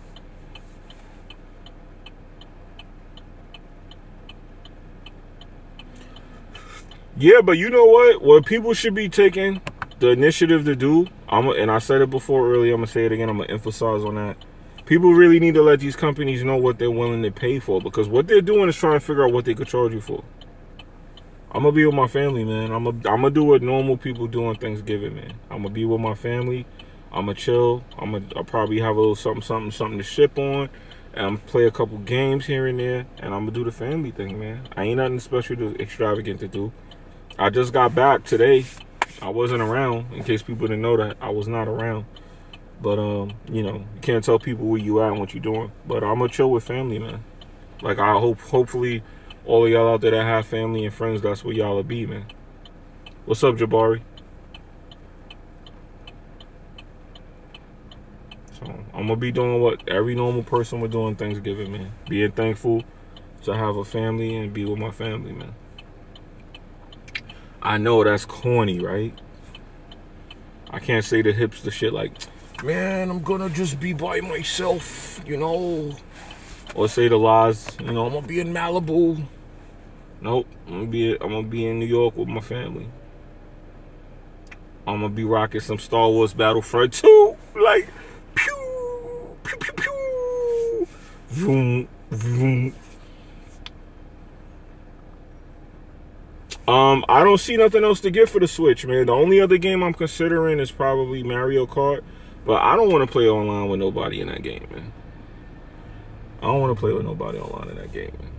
Yeah, but you know what? What people should be taking the initiative to do, and I said it before earlier, I'm going to say it again, I'm going to emphasize on that. People really need to let these companies know what they're willing to pay for, because what they're doing is trying to figure out what they could charge you for. I'm going to be with my family, man. I'm going to do what normal people do on Thanksgiving, man. I'm going to be with my family. I'm going to chill. I'll probably have a little something to ship on, and I'm play a couple games here and there, and I'm going to do the family thing, man. I ain't nothing special to extravagant to do. I just got back today. I wasn't around, in case people didn't know that. I was not around. But, you know, you can't tell people where you at and what you're doing. But I'm going to chill with family, man. Like, I hopefully, all of y'all out there that have family and friends, that's where y'all will be, man. What's up, Jabari? So, I'm going to be doing what every normal person would do on Thanksgiving, man. Being thankful to have a family and be with my family, man. I know that's corny, right? I can't say the hipster shit like, man, I'm gonna just be by myself, you know? Or say the lies, you know, I'm gonna be in Malibu. Nope, I'm gonna be in New York with my family. I'm gonna be rocking some Star Wars Battlefront 2. Like, pew, pew, pew, pew. Vroom, vroom. I don't see nothing else to get for the Switch, man. The only other game I'm considering is probably Mario Kart, but I don't want to play online with nobody in that game, man. I don't want to play with nobody online in that game, man.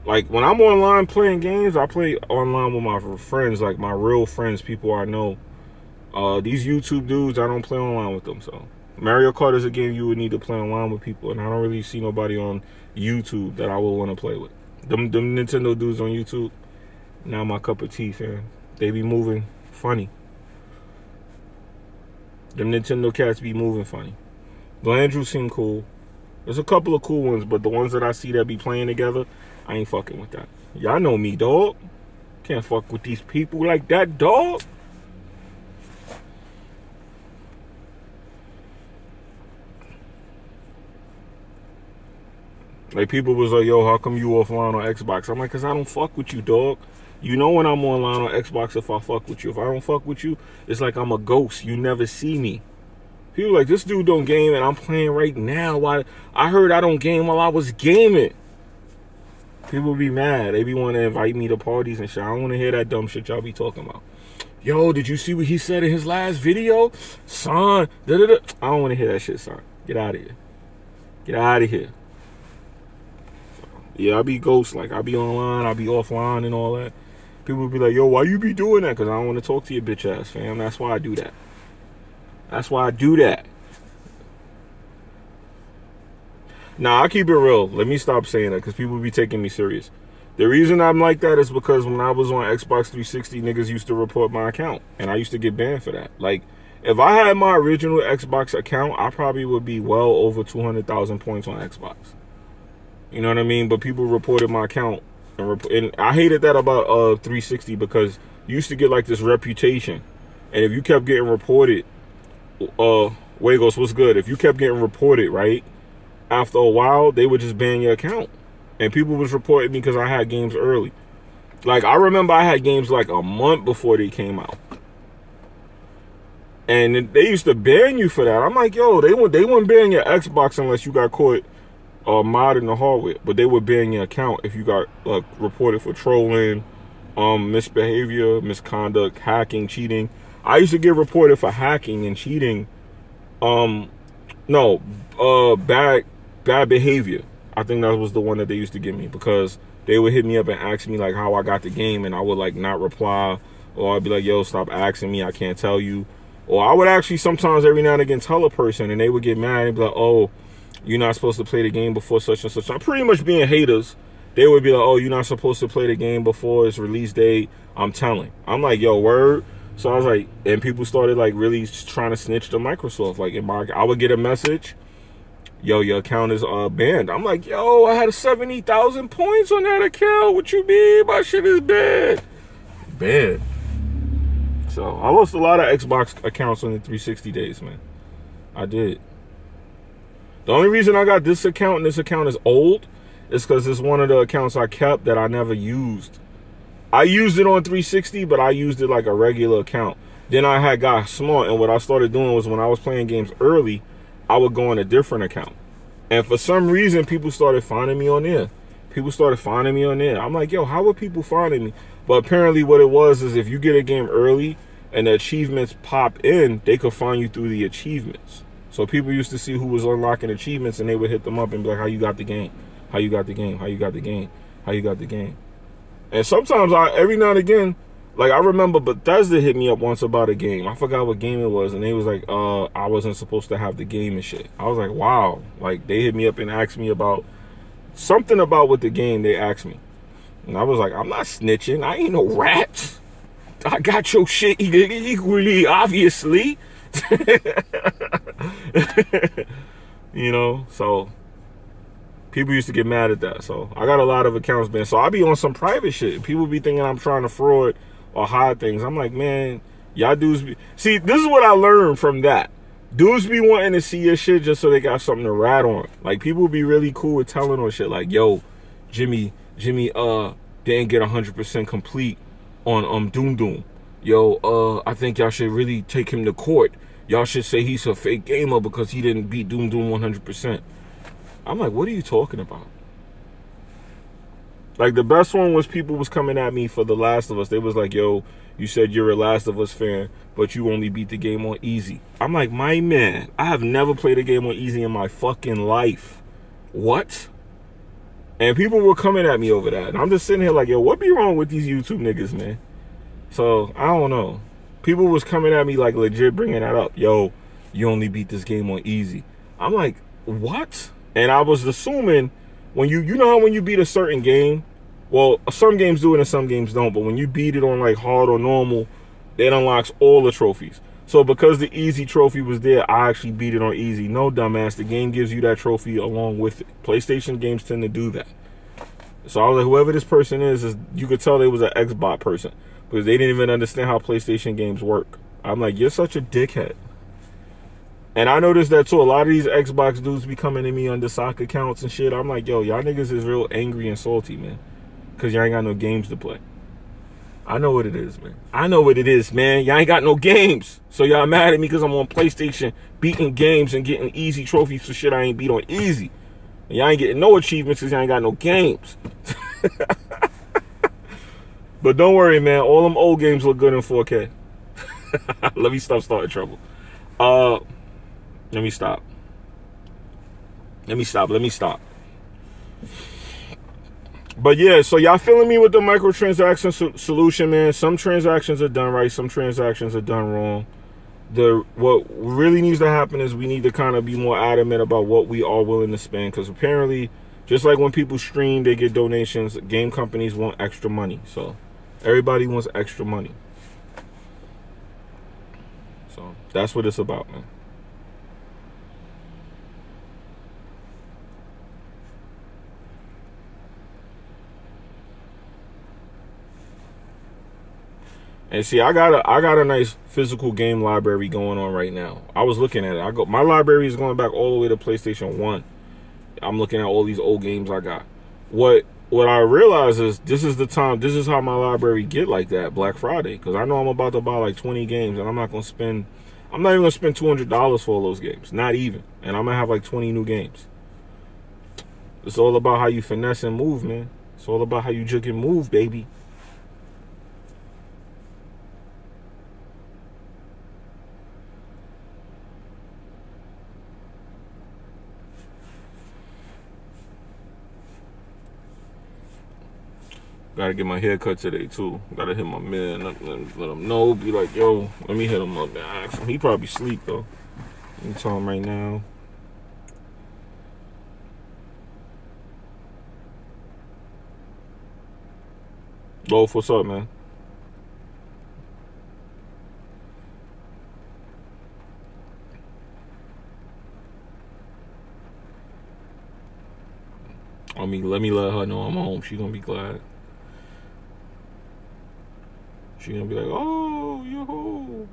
Like, when I'm online playing games, I play online with my friends, like my real friends, people I know. These YouTube dudes, I don't play online with them, so. Mario Kart is a game you would need to play online with people, and I don't really see nobody on YouTube that I would want to play with. Them Nintendo dudes on YouTube, not my cup of tea, fam. They be moving funny. Them Nintendo cats be moving funny. Blandrew seem cool. There's a couple of cool ones, but the ones that I see that be playing together, I ain't fucking with that. Y'all know me, dog. Can't fuck with these people like that, dog. Like, people was like, yo, how come you offline on Xbox? I'm like, because I don't fuck with you, dog. You know when I'm online on Xbox if I fuck with you. If I don't fuck with you, it's like I'm a ghost. You never see me. People like, this dude don't game and I'm playing right now. Why? I heard I don't game while I was gaming. People be mad. They be want to invite me to parties and shit. I don't want to hear that dumb shit y'all be talking about. Yo, did you see what he said in his last video? Son, I don't want to hear that shit, son. Get out of here. Get out of here. So, yeah, I be ghost. Like, I be online, I be offline and all that. People be like, yo, why you be doing that? Because I don't want to talk to your bitch ass, fam. That's why I do that. That's why I do that. Nah, I keep it real. Let me stop saying that because people be taking me serious. The reason I'm like that is because when I was on Xbox 360, niggas used to report my account. And I used to get banned for that. Like, if I had my original Xbox account, I probably would be well over 200,000 points on Xbox. You know what I mean? But people reported my account. And I hated that about 360 because you used to get like this reputation. And if you kept getting reported, Wagos, what's good? If you kept getting reported, right? After a while, they would just ban your account. And people was reporting me because I had games early. Like, I remember I had games like a month before they came out. And they used to ban you for that. I'm like, yo, they wouldn't ban your Xbox unless you got caught modding the hardware. But they would ban your account if you got reported for trolling, misbehavior, misconduct, hacking, cheating. I used to get reported for hacking and cheating. Bad behavior. I think that was the one that they used to give me because they would hit me up and ask me like how I got the game, and I would like not reply, or I'd be like, yo, stop asking me, I can't tell you. Or I would actually sometimes every now and again tell a person, and they would get mad and be like, oh, you're not supposed to play the game before such and such. I'm pretty much being haters. They would be like, oh, you're not supposed to play the game before its release date. I'm telling. I'm like, yo, word. So I was like, and people started like really trying to snitch to Microsoft. Like, I would get a message, yo, your account is banned. I'm like, yo, I had 70,000 points on that account. What you mean? My shit is banned. Banned. So I lost a lot of Xbox accounts on the 360 days, man. I did. The only reason I got this account and this account is old is because it's one of the accounts I kept that I never used. I used it on 360, but I used it like a regular account. Then I had got smart, and what I started doing was when I was playing games early, I would go on a different account. And for some reason, people started finding me on there. I'm like, yo, how are people finding me? But apparently what it was is if you get a game early and the achievements pop in, they could find you through the achievements. So people used to see who was unlocking achievements, and they would hit them up and be like, how you got the game? How you got the game? How you got the game? How you got the game? And sometimes every now and again, like I remember Bethesda hit me up once about a game. I forgot what game it was, and they was like, I wasn't supposed to have the game and shit. I was like, wow. Like they hit me up and asked me about something about what the game they asked me. And I was like, I'm not snitching. I ain't no rat. I got your shit equally, obviously. You know, so people used to get mad at that. So I got a lot of accounts banned. So I be on some private shit. People be thinking I'm trying to fraud or hide things. I'm like, man, y'all dudes be... See, this is what I learned from that. Dudes be wanting to see your shit just so they got something to rat on. Like, people be really cool with telling on shit. Like, yo, Jimmy, didn't get 100% complete on Doom. Yo, I think y'all should really take him to court. Y'all should say he's a fake gamer because he didn't beat Doom 100%. I'm like, what are you talking about? Like, the best one was people was coming at me for The Last of Us. They was like, yo, you said you're a Last of Us fan, but you only beat the game on easy. I'm like, my man, I have never played a game on easy in my fucking life. What? And people were coming at me over that. And I'm just sitting here like, yo, what be wrong with these YouTube niggas, man? So, I don't know. People was coming at me like legit bringing that up. Yo, you only beat this game on easy. I'm like, what? And I was assuming when you know how when you beat a certain game, well, some games do it and some games don't, but when you beat it on like hard or normal, it unlocks all the trophies. So because the easy trophy was there, I actually beat it on easy. No, dumbass, the game gives you that trophy along with it. PlayStation games tend to do that. So I was like, whoever this person is you could tell they was an Xbox person because they didn't even understand how PlayStation games work. I'm like, you're such a dickhead. And I noticed that too. A lot of these Xbox dudes be coming to me under sock accounts and shit. I'm like, yo, y'all niggas is real angry and salty, man. Because y'all ain't got no games to play. I know what it is, man. I know what it is, man. Y'all ain't got no games. So y'all mad at me because I'm on PlayStation beating games and getting easy trophies for shit I ain't beat on easy. And y'all ain't getting no achievements because y'all ain't got no games. But don't worry, man. All them old games look good in 4K. Let me stop starting trouble. Let me stop. But yeah, so y'all feeling me with the microtransaction solution, man? Some transactions are done right, some transactions are done wrong. What really needs to happen is we need to kind of be more adamant about what we are willing to spend, because apparently, just like when people stream, they get donations, game companies want extra money. So everybody wants extra money. So that's what it's about, man. And see, I got a nice physical game library going on right now. I was looking at it. My library is going back all the way to PlayStation 1. I'm looking at all these old games I got. What I realize is this is the time, this is how my library get like that, Black Friday. Because I know I'm about to buy like 20 games, and I'm not even going to spend $200 for all those games. Not even. And I'm going to have like 20 new games. It's all about how you finesse and move, man. It's all about how you jig and move, baby. Gotta get my hair cut today too. Gotta hit my man, let him know. Be like, yo, let me hit him up and ask him. He probably sleep though. Let me tell him right now. Wolf, what's up, man? Let me let her know I'm home. She gonna be glad. She gonna be like, oh, you're home.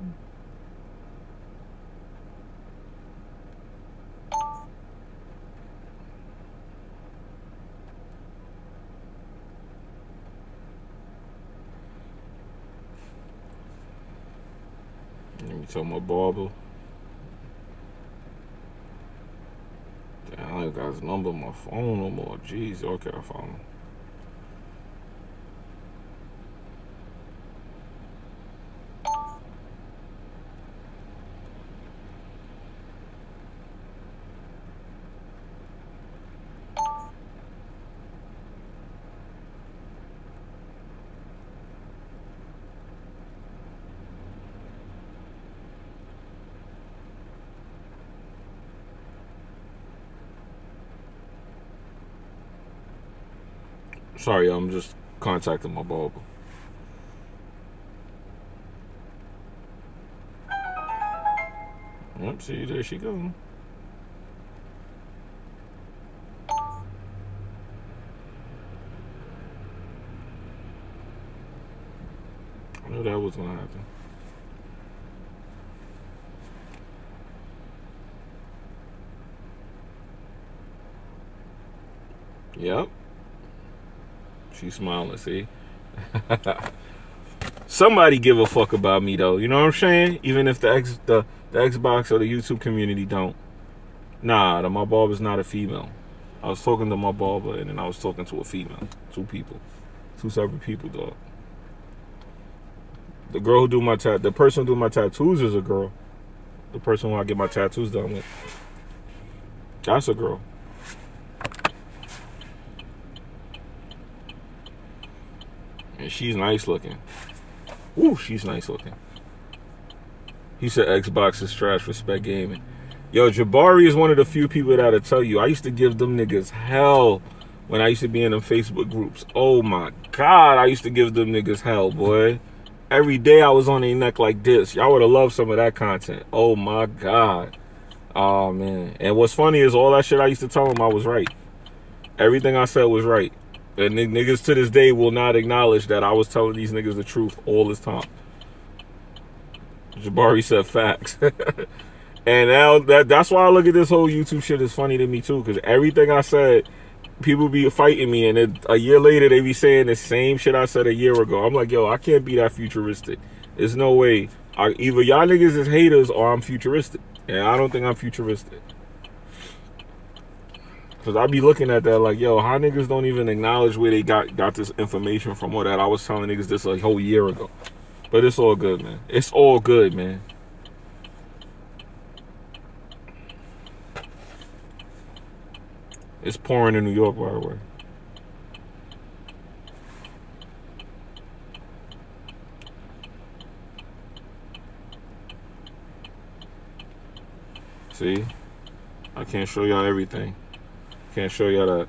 Let me tell my barber. Damn, I ain't got his number on my phone no more. Jeez, okay, I found him. Sorry, I'm just contacting my barber. Yep, see, there she goes. I knew that was gonna happen. Yep. She's smiling, see? Somebody give a fuck about me, though. You know what I'm saying? Even if the Xbox or the YouTube community don't. Nah, my barber's not a female. I was talking to my barber, and then I was talking to a female. Two people. Two separate people, dog. The girl who do my the person who do my tattoos is a girl. The person who I get my tattoos done with. That's a girl. And she's nice looking. Ooh, she's nice looking. He said Xbox is trash, respect gaming. Yo, Jabari is one of the few people that'll tell you. I used to give them niggas hell when I used to be in them Facebook groups. Oh my God, I used to give them niggas hell, boy. Every day I was on their neck like this. Y'all would have loved some of that content. Oh my God. Oh man. And what's funny is all that shit I used to tell them, I was right. Everything I said was right. And niggas to this day will not acknowledge that I was telling these niggas the truth all this time. Jabari said facts. And now that's why I look at this whole YouTube shit is funny to me too, because everything I said, people be fighting me, and then a year later they be saying the same shit I said a year ago. I'm like, yo, I can't be that futuristic. There's no way. Either y'all niggas is haters or I'm futuristic. And I don't think I'm futuristic. Cause I be looking at that like, yo, how niggas don't even acknowledge where they got this information from, or that I was telling niggas this a whole year ago. But it's all good, man. It's all good, man. It's pouring in New York, by the way. See? I can't show y'all everything. Can't show y'all that.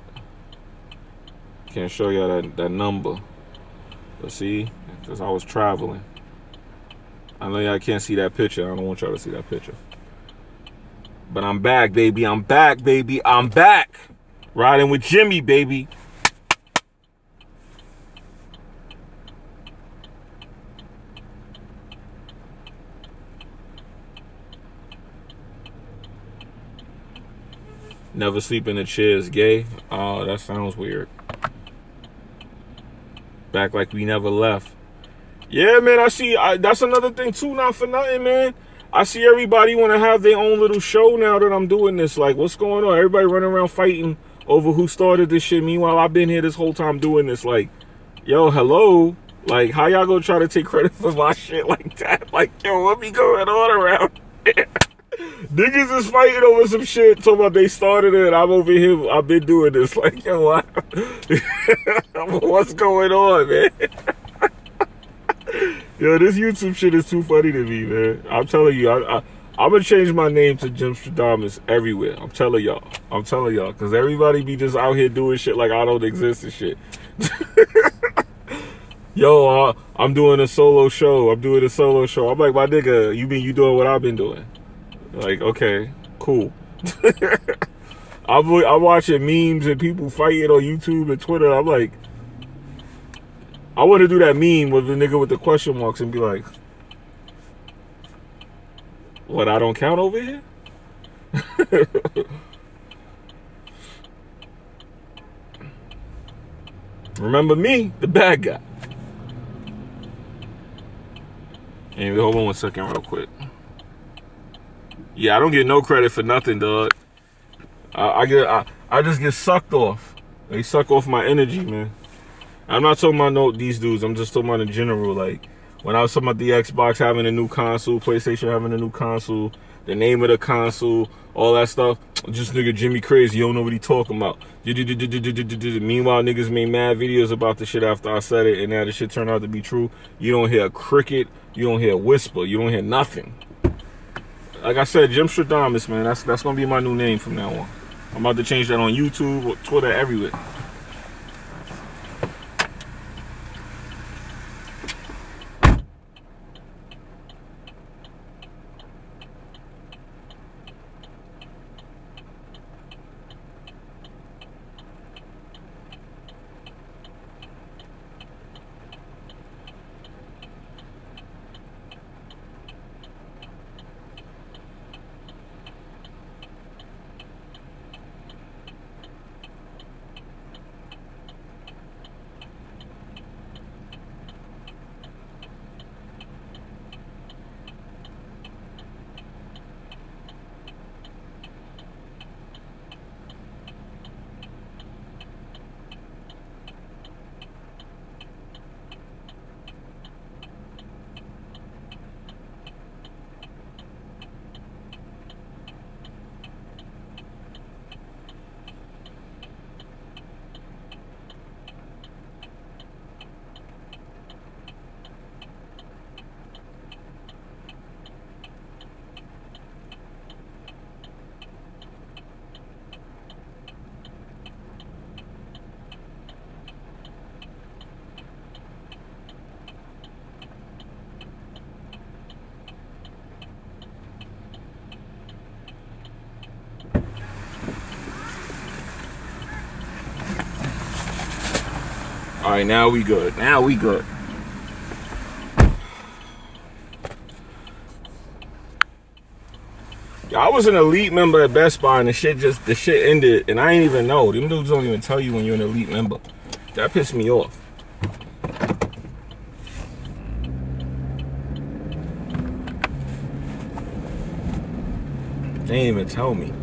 Can't show y'all that number. But see, because I was traveling. I know y'all can't see that picture. I don't want y'all to see that picture. But I'm back, baby. I'm back, baby. I'm back. Riding with Jimmy, baby. Never sleep in a chair is gay. Oh, that sounds weird. Back like we never left. Yeah, man, I see. That's another thing, too, not for nothing, man. I see everybody want to have their own little show now that I'm doing this. Like, what's going on? Everybody running around fighting over who started this shit. Meanwhile, I've been here this whole time doing this. Like, yo, hello? Like, how y'all gonna try to take credit for my shit like that? Like, yo, what be going on around here? Niggas is fighting over some shit, talking about they started it, and I'm over here, I've been doing this. Like, yo, what's going on, man? Yo, this YouTube shit is too funny to me, man. I'm telling you, I'm gonna change my name to Jimmybgaming everywhere. I'm telling y'all. Because everybody be just out here doing shit like I don't exist and shit. Yo, I'm doing a solo show. I'm like, my nigga, you mean you doing what I've been doing? Like, okay, cool. I'm watching memes and people fighting on YouTube and Twitter. I'm like, I want to do that meme with the nigga with the question marks and be like, what, I don't count over here? Remember me, the bad guy. Anyway, hold on 1 second real quick. Yeah, I don't get no credit for nothing, dog. I just get sucked off. They suck off my energy, man. I'm not talking about these dudes. I'm just talking about in general. Like, when I was talking about the Xbox having a new console, PlayStation having a new console, the name of the console, all that stuff. Just nigga Jimmy crazy. You don't know what he talking about. Meanwhile, niggas made mad videos about the shit after I said it, and now the shit turned out to be true. You don't hear a cricket. You don't hear a whisper. You don't hear nothing. Like I said, Jimmybgaming, man. That's gonna be my new name from now on. I'm about to change that on YouTube, Twitter, everywhere. All right, now we good. Now we good. I was an elite member at Best Buy, and the shit ended, and I ain't even know. Them dudes don't even tell you when you're an elite member. That pissed me off. They didn't even tell me.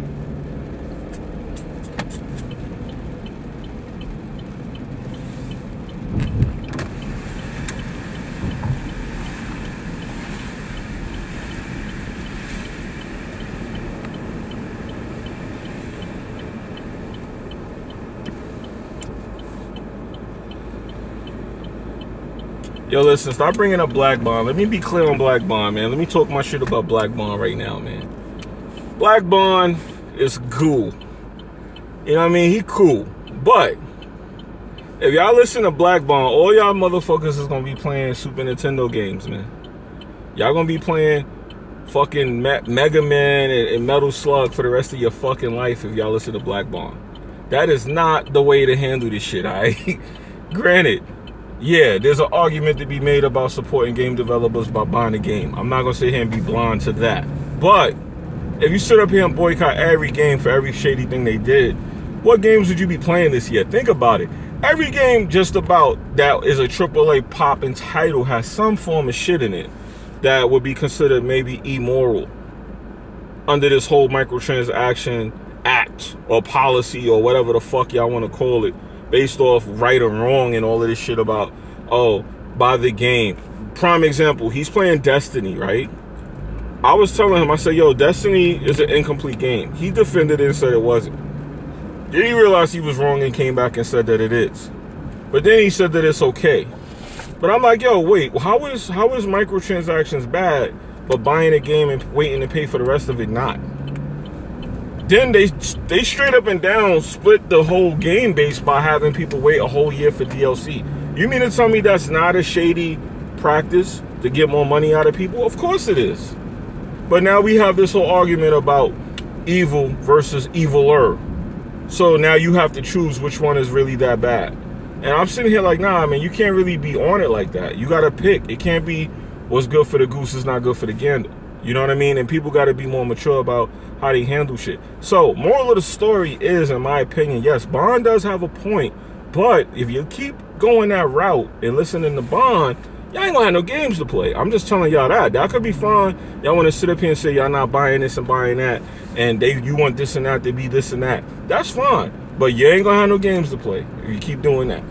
Yo, listen, stop bringing up Black Bond. Let me be clear on Black Bond, man. Let me talk my shit about Black Bond right now, man. Black Bond is cool. You know what I mean? He cool. But if y'all listen to Black Bond, all y'all motherfuckers is gonna be playing Super Nintendo games, man. Y'all gonna be playing fucking Mega Man and Metal Slug for the rest of your fucking life if y'all listen to Black Bond. That is not the way to handle this shit, alright? Granted, yeah, there's an argument to be made about supporting game developers by buying a game. I'm not gonna sit here and be blind to that. But if you sit up here and boycott every game for every shady thing they did, what games would you be playing this year? Think about it. Every game just about that is a AAA popping title has some form of shit in it that would be considered maybe immoral under this whole microtransaction act or policy or whatever the fuck y'all want to call it, based off right or wrong and all of this shit about, oh, buy the game. Prime example, he's playing Destiny, right? I was telling him, I said, yo, Destiny is an incomplete game. He defended it and said it wasn't. Then he realized he was wrong and came back and said that it is. But then he said that it's okay. But I'm like, yo, wait, how is microtransactions bad, but buying a game and waiting to pay for the rest of it not? Then they straight up and down split the whole game base by having people wait a whole year for DLC. You mean to tell me that's not a shady practice to get more money out of people? Of course it is. But now we have this whole argument about evil versus eviler. So now you have to choose which one is really that bad. And I'm sitting here like, nah, man, you can't really be on it like that. You got to pick. It can't be what's good for the goose is not good for the gander. You know what I mean? And people got to be more mature about how they handle shit. So, moral of the story is, in my opinion, yes, Bond does have a point. But if you keep going that route and listening to Bond, y'all ain't gonna have no games to play. I'm just telling y'all that. That could be fun. Y'all want to sit up here and say y'all not buying this and buying that, and you want this and that to be this and that. That's fine. But you ain't gonna have no games to play if you keep doing that.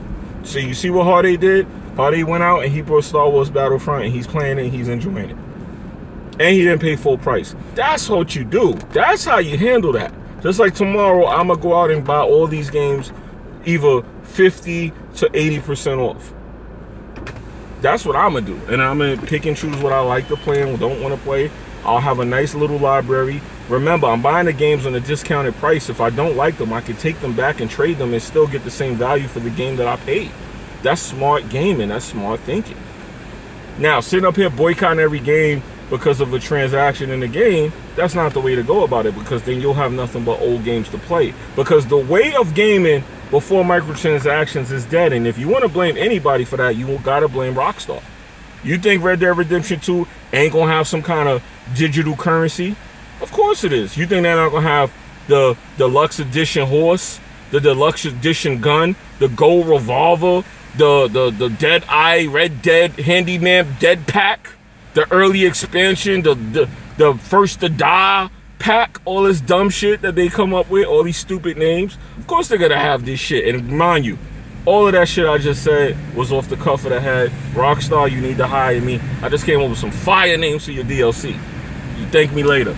So you see what Hardy did? Hardy went out and he brought Star Wars Battlefront, and he's playing it and he's enjoying it. And he didn't pay full price. That's what you do. That's how you handle that. Just like tomorrow, I'm going to go out and buy all these games either 50 to 80% off. That's what I'm going to do. And I'm going to pick and choose what I like to play and don't want to play. I'll have a nice little library. Remember, I'm buying the games on a discounted price. If I don't like them, I can take them back and trade them and still get the same value for the game that I paid. That's smart gaming. That's smart thinking. Now, sitting up here boycotting every game because of a transaction in the game, that's not the way to go about it, because then you'll have nothing but old games to play. Because the way of gaming before microtransactions is dead, and if you want to blame anybody for that, you gotta blame Rockstar. You think Red Dead Redemption 2 ain't gonna have some kind of digital currency? Of course it is. You think they're not gonna have the deluxe edition horse, the deluxe edition gun, the gold revolver, the Dead Eye, Red Dead Handyman Dead Pack, the early expansion, the first to die pack, all this dumb shit that they come up with, all these stupid names? Of course they're gonna have this shit. And mind you, all of that shit I just said was off the cuff of the head. Rockstar, you need to hire me. I just came up with some fire names for your DLC. You thank me later.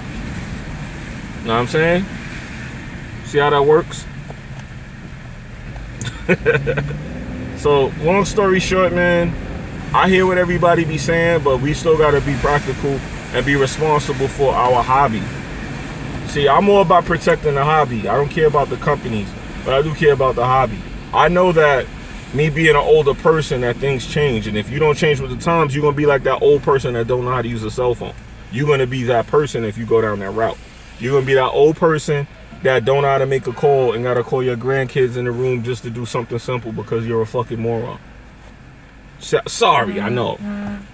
Know what I'm saying? See how that works? So, long story short, man, I hear what everybody be saying, but we still gotta be practical and be responsible for our hobby. See, I'm more about protecting the hobby. I don't care about the companies, but I do care about the hobby. I know that me being an older person, that things change, and if you don't change with the times, you're gonna be like that old person that don't know how to use a cell phone. You're gonna be that person if you go down that route. You're gonna be that old person that don't know how to make a call and gotta call your grandkids in the room just to do something simple because you're a fucking moron. Sorry, I know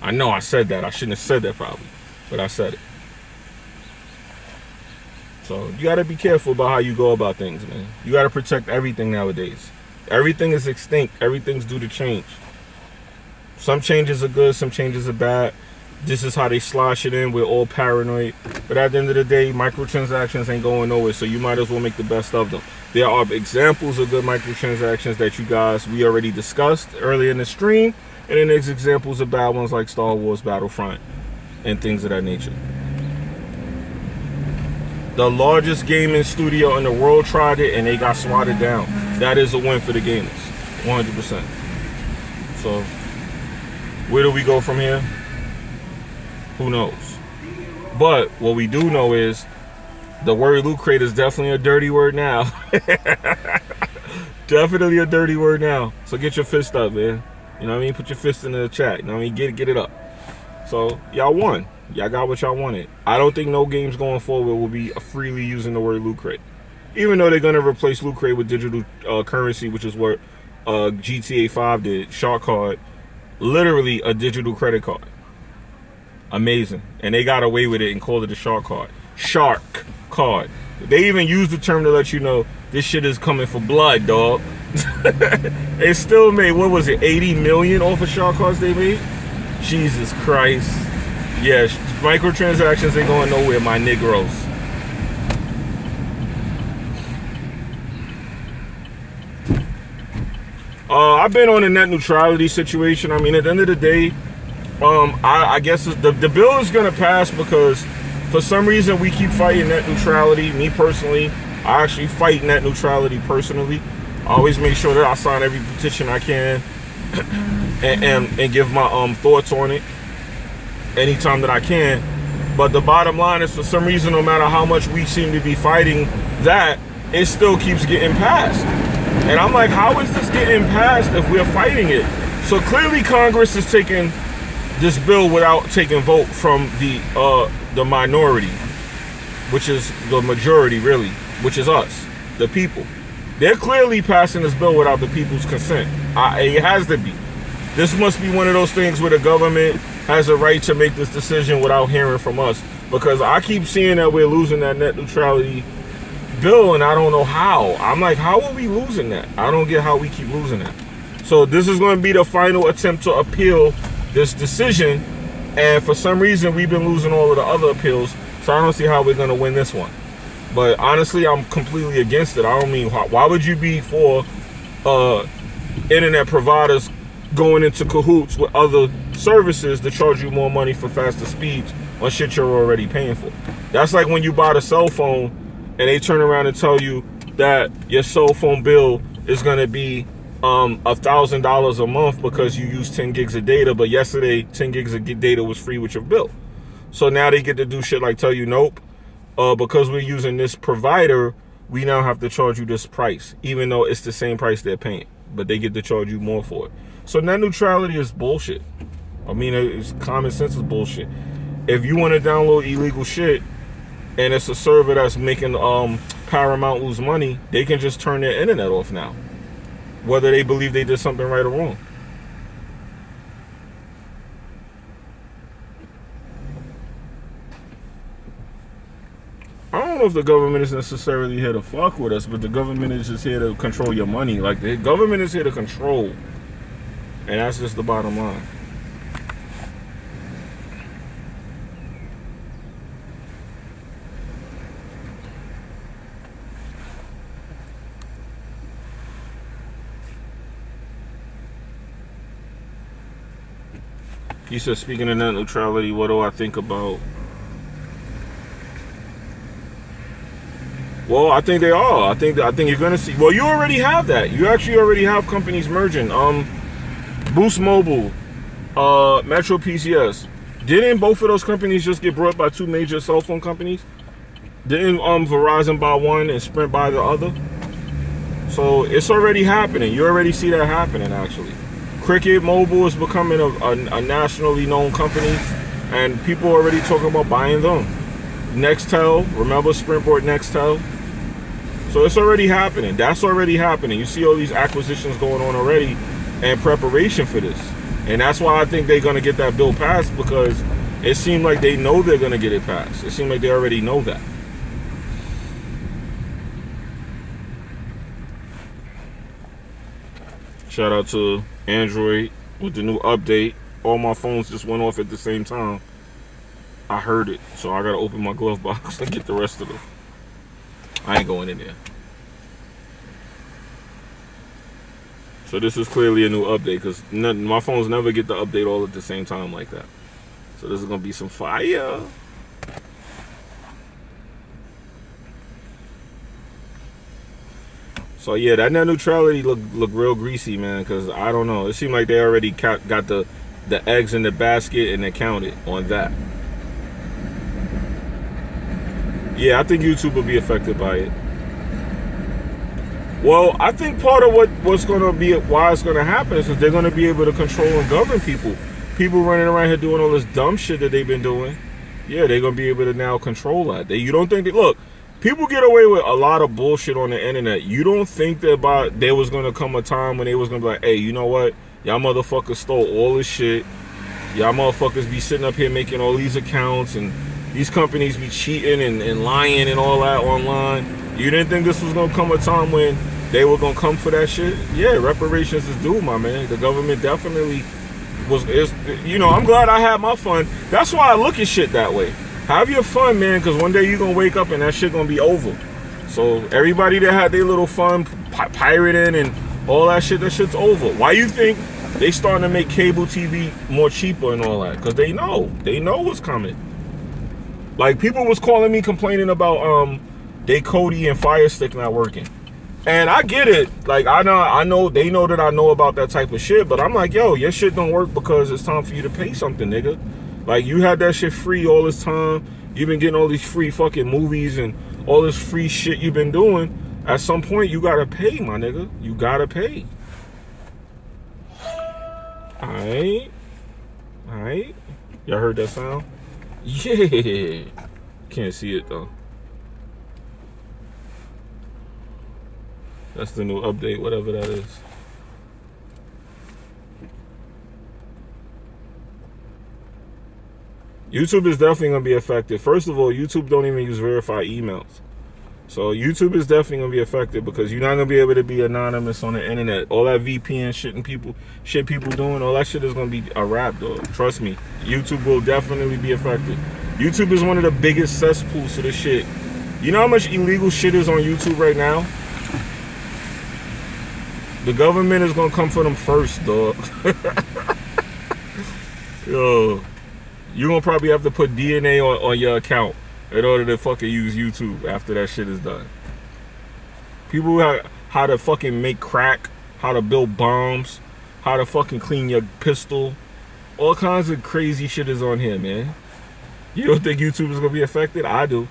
I said that. I shouldn't have said that probably, but I said it. So you gotta be careful about how you go about things, man. You gotta protect everything nowadays. Everything is extinct. Everything's due to change. Some changes are good, some changes are bad. This is how they slosh it in. We're all paranoid. But at the end of the day, microtransactions ain't going nowhere, so you might as well make the best of them. There are examples of good microtransactions that we already discussed earlier in the stream. And then there's examples of bad ones like Star Wars Battlefront and things of that nature. The largest gaming studio in the world tried it and they got swatted down. That is a win for the gamers, 100%. So, Where do we go from here? Who knows? But what we do know is the word loot crate is definitely a dirty word now. Definitely a dirty word now. So get your fist up, man. You know what I mean? Put your fist in the chat. You know what I mean? Get it up. So y'all won. Y'all got what y'all wanted. I don't think no games going forward will be freely using the word loot crate. Even though they're going to replace loot crate with digital currency, which is what GTA 5 did. Shark card. Literally a digital credit card. Amazing. And they got away with it and called it a shark card. Shark card. They even used the term to let you know this shit is coming for blood, dog. They still made, what was it, 80 million off of shark cards they made? Jesus Christ. Yes, microtransactions ain't going nowhere, my Negroes. I've been on a net neutrality situation. I mean, at the end of the day, I guess the bill is going to pass because for some reason we keep fighting net neutrality. Me personally, I actually fight net neutrality personally. I always make sure that I sign every petition I can and give my thoughts on it anytime that I can. But the bottom line is, for some reason, no matter how much we seem to be fighting that, it still keeps getting passed. And I'm like, how is this getting passed if we're fighting it? So clearly Congress is taking this bill without taking vote from the minority, which is the majority, really, which is us, the people. They're clearly passing this bill without the people's consent. It has to be. This must be one of those things where the government has a right to make this decision without hearing from us. Because I keep seeing that we're losing that net neutrality bill, and I don't know how. I'm like, how are we losing that? I don't get how we keep losing that. So this is going to be the final attempt to appeal this decision, and for some reason we've been losing all of the other appeals, so I don't see how we're going to win this one. But honestly, I'm completely against it. I don't mean, why would you be for internet providers going into cahoots with other services to charge you more money for faster speeds on shit you're already paying for? That's like when you buy the cell phone and they turn around and tell you that your cell phone bill is going to be $1,000 a month because you use 10 gigs of data, but yesterday 10 gigs of data was free with your bill. So now they get to do shit like tell you, nope, because we're using this provider, we now have to charge you this price, even though it's the same price they're paying, but they get to charge you more for it. So net neutrality is bullshit. I mean, it's common sense is bullshit. If you want to download illegal shit and it's a server that's making Paramount lose money, they can just turn their internet off now, whether they believe they did something right or wrong. I don't know if the government is necessarily here to fuck with us, but the government is just here to control your money. Like, the government is here to control. And that's just the bottom line. He said, speaking of net neutrality, what do I think about? Well, I think they are. I think you're gonna see. Well, you already have that. You actually already have companies merging. Boost Mobile, Metro PCS. Didn't both of those companies just get brought by two major cell phone companies? Didn't Verizon buy one and Sprint buy the other? So it's already happening. You already see that happening, actually. Cricket Mobile is becoming a nationally known company, and people are already talking about buying them. Nextel, remember Sprint bought Nextel? So it's already happening. That's already happening. You see all these acquisitions going on already and preparation for this. And that's why I think they're going to get that bill passed, because it seemed like they know they're going to get it passed. It seemed like they already know that. Shout out to Android with the new update. All my phones just went off at the same time. I heard it, so I gotta open my glove box and get the rest of them. I ain't going in there. So this is clearly a new update, because my phones never get the update all at the same time like that. So this is gonna be some fire. So yeah, that net neutrality look real greasy, man, because I don't know. It seemed like they already got the the eggs in the basket and then count it on that. Yeah, I think YouTube will be affected by it. Well, I think part of what's going to be, why it's going to happen is they're going to be able to control and govern people. People running around here doing all this dumb shit that they've been doing. Yeah, they're going to be able to now control that. You don't think that, look, people get away with a lot of bullshit on the internet. You don't think that there was going to come a time when they was going to be like, hey, you know what? Y'all motherfuckers stole all this shit. Y'all motherfuckers be sitting up here making all these accounts, and these companies be cheating and lying and all that online. You didn't think this was going to come a time when they were going to come for that shit? Yeah, reparations is due, my man. The government definitely is, you know, I'm glad I had my fun. That's why I look at shit that way. Have your fun, man, because one day you're going to wake up and that shit going to be over. So everybody that had their little fun pirating and all that shit's over. Why you think they starting to make cable TV more cheaper and all that? Because they know what's coming. Like, people was calling me complaining about they Kodi and Fire Stick not working. And I get it. Like, I know they know that I know about that type of shit, but I'm like, yo, your shit don't work because it's time for you to pay something, nigga. Like, you had that shit free all this time. You've been getting all these free fucking movies and all this free shit you've been doing. At some point, you gotta pay, my nigga. You gotta pay. Alright. Alright. Y'all heard that sound? Yeah. Can't see it, though. That's the new update, whatever that is. YouTube is definitely going to be affected. First of all, YouTube don't even use verified emails. So YouTube is definitely going to be affected because you're not going to be able to be anonymous on the internet. All that VPN shit and people doing, all that shit is going to be a wrap, though. Trust me. YouTube will definitely be affected. YouTube is one of the biggest cesspools to this shit. You know how much illegal shit is on YouTube right now? The government is going to come for them first, dog. Yo. You're going to probably have to put DNA on your account in order to fucking use YouTube after that shit is done. People how to fucking make crack, how to build bombs, how to fucking clean your pistol. All kinds of crazy shit is on here, man. You don't think YouTube is going to be affected? I do.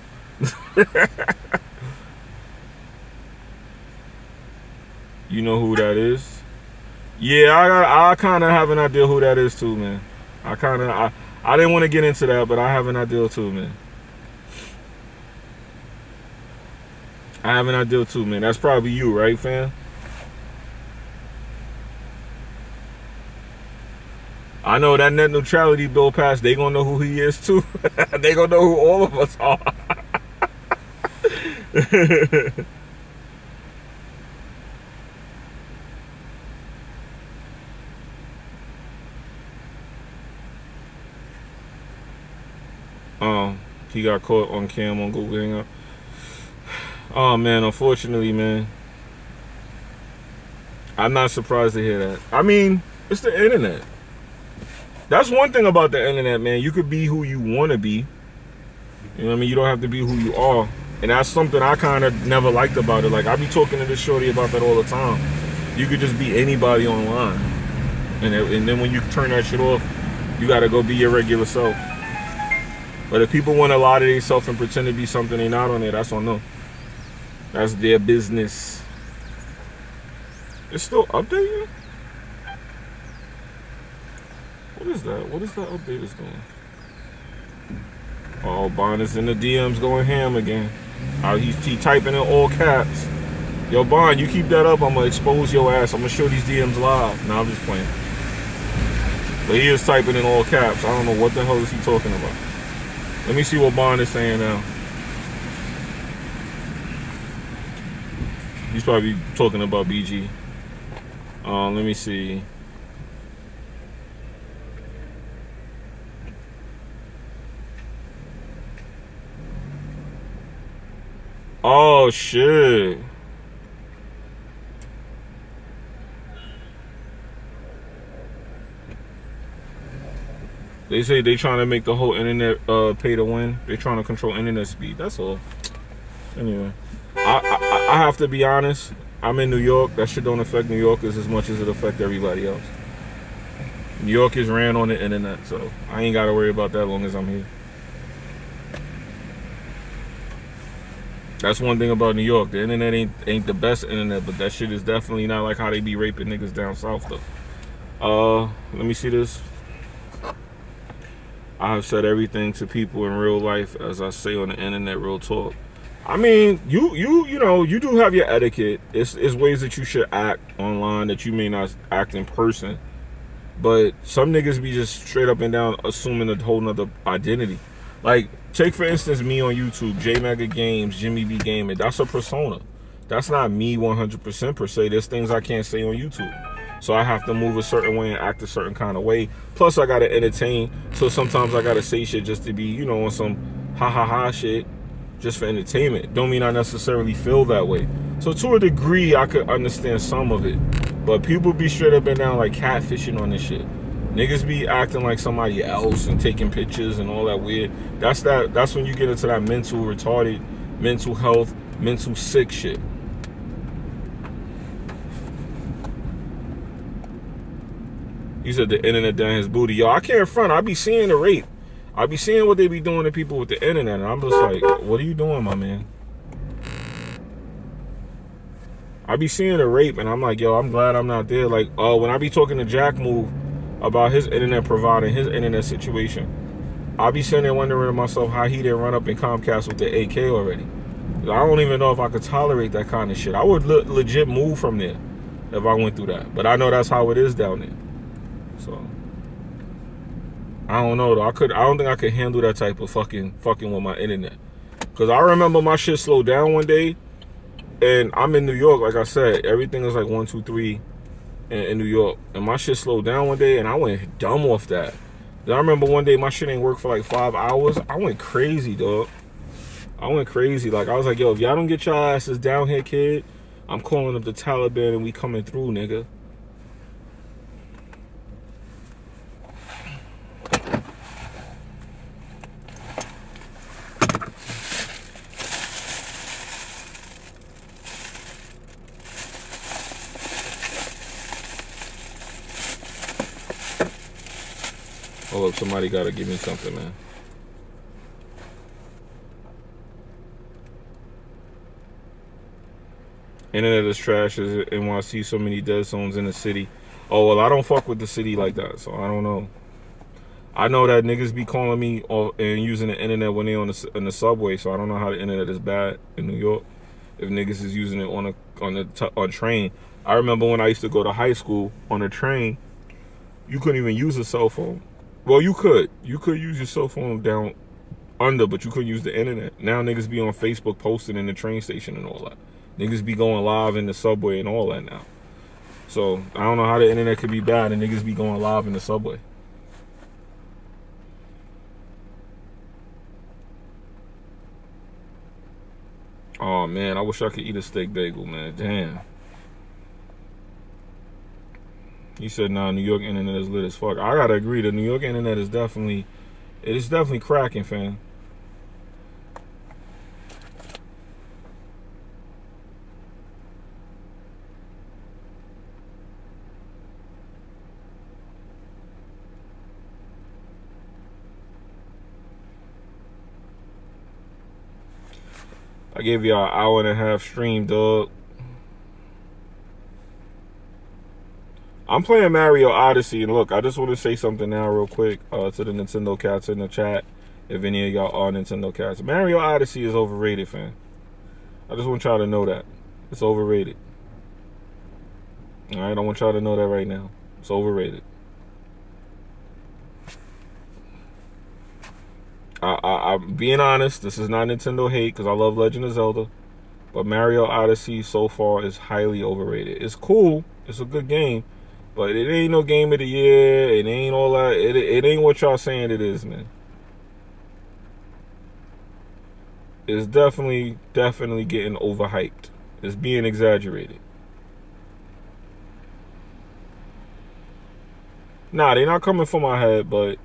You know who that is? Yeah, I kind of have an idea who that is too, man. I didn't want to get into that, but I have an idea too, man. I have an idea too, man. That's probably you, right, fam? I know that net neutrality bill passed. They gonna know who he is too. They gonna know who all of us are. He got caught on cam on Google Hangout. Oh man, unfortunately, man. I'm not surprised to hear that. I mean, it's the internet. That's one thing about the internet, man. You could be who you want to be. You know what I mean? You don't have to be who you are. And that's something I kind of never liked about it. Like, I be talking to this shorty about that all the time. You could just be anybody online. And then when you turn that shit off, you got to go be your regular self. But if people want to lie to themselves and pretend to be something they're not on there, that's on them. That's their business. It's still updating? What is that? What is that update is doing? Oh, Bond is in the DMs going ham again. He typing in all caps. Yo, Bond, you keep that up, I'm going to expose your ass. I'm going to show these DMs live. Nah, I'm just playing. But he is typing in all caps. I don't know what the hell is he talking about. Let me see what Bond is saying now. He's probably talking about BG. Let me see. Oh, shit. They say they trying to make the whole internet pay to win. They trying to control internet speed. That's all. Anyway, I have to be honest. I'm in New York. That shit don't affect New Yorkers as much as it affect everybody else. New York is ran on the internet, so I ain't got to worry about that as long as I'm here. That's one thing about New York. The internet ain't the best internet, but that shit is definitely not like how they be raping niggas down south, though. Let me see this. I have said everything to people in real life as I say on the internet, real talk. I mean, you know, you do have your etiquette. It's ways that you should act online that you may not act in person. But some niggas be just straight up and down assuming a whole nother identity. Like, take for instance me on YouTube, J Mega Games, Jimmybgaming. That's a persona. That's not me 100% per se. There's things I can't say on YouTube. So I have to move a certain way and act a certain kind of way. Plus I gotta entertain. So sometimes I gotta say shit just to be, you know, on some ha shit. Just for entertainment. Don't mean I necessarily feel that way. So to a degree, I could understand some of it. But people be straight up and down like catfishing on this shit. Niggas be acting like somebody else and taking pictures and all that weird. That's when you get into that mental retarded, mental health, mental sick shit. He said the internet down his booty. Yo, I can't front. I be seeing the rape. I be seeing what they be doing to people with the internet, and I'm just like, what are you doing, my man? I be seeing the rape, and I'm like, yo, I'm glad I'm not there. Like, when I be talking to Jack Move about his internet provider, his internet situation, I be sitting there wondering to myself how he didn't run up in Comcast with the AK already. I don't even know if I could tolerate that kind of shit. I would legit move from there if I went through that. But I know that's how it is down there. So I don't know though. I don't think I could handle that type of fucking with my internet. Cause I remember my shit slowed down one day, and I'm in New York. Like I said, everything is like 1, 2, 3 in New York, and my shit slowed down one day, and I went dumb off that. Then I remember one day my shit ain't work for like 5 hours. I went crazy, dog. I went crazy. Like I was like, yo, if y'all don't get y'all asses down here, kid, I'm calling up the Taliban and we coming through, nigga. Oh, look, somebody gotta give me something, man. Internet is trash, and when I see so many dead zones in the city. Oh, well, I don't fuck with the city like that, so I don't know. I know that niggas be calling me and using the internet when they on the subway, so I don't know how the internet is bad in New York. If niggas is using it on train. I remember when I used to go to high school on a train, you couldn't even use a cell phone. Well, you could. You could use your cell phone down under, but you couldn't use the internet. Now niggas be on Facebook posting in the train station and all that. Niggas be going live in the subway and all that now. So, I don't know how the internet could be bad and niggas be going live in the subway. Oh, man, I wish I could eat a steak bagel, man. Damn. He said, nah, New York internet is lit as fuck. I gotta agree, the New York internet is definitely cracking, fam. I gave y'all an hour and a half stream, dog. I'm playing Mario Odyssey, and look, I just want to say something now real quick to the Nintendo cats in the chat, if any of y'all are Nintendo cats. Mario Odyssey is overrated, fam. I just want y'all to know that. It's overrated. Alright, I want y'all to know that right now. It's overrated. I'm being honest, this is not Nintendo hate, because I love Legend of Zelda, but Mario Odyssey so far is highly overrated. It's cool, it's a good game, but it ain't no game of the year. It ain't all that. It ain't what y'all saying it is, man. It's definitely getting overhyped. It's being exaggerated. Nah, they're not coming for my head, but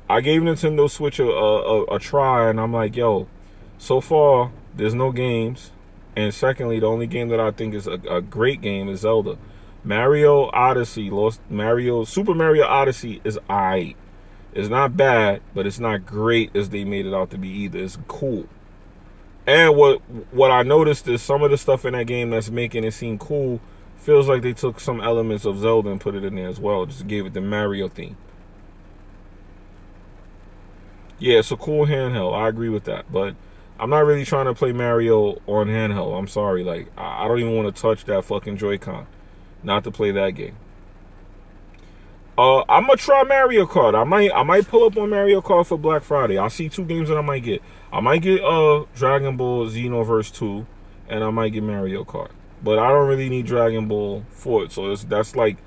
I gave Nintendo Switch a try, and I'm like, yo, so far, there's no games. And secondly, the only game that I think is a great game is Zelda. Mario Odyssey, Super Mario Odyssey is aight. It's not bad, but it's not great as they made it out to be either. It's cool. And what I noticed is some of the stuff in that game that's making it seem cool feels like they took some elements of Zelda and put it in there as well. Just gave it the Mario theme. Yeah, it's a cool handheld. I agree with that. But I'm not really trying to play Mario on handheld. I'm sorry. Like, I don't even want to touch that fucking Joy-Con. Not to play that game. I'm gonna try Mario Kart. I might pull up on Mario Kart for Black Friday. I see 2 games that I might get. I might get Dragon Ball Xenoverse 2, and I might get Mario Kart. But I don't really need Dragon Ball for it, so that's like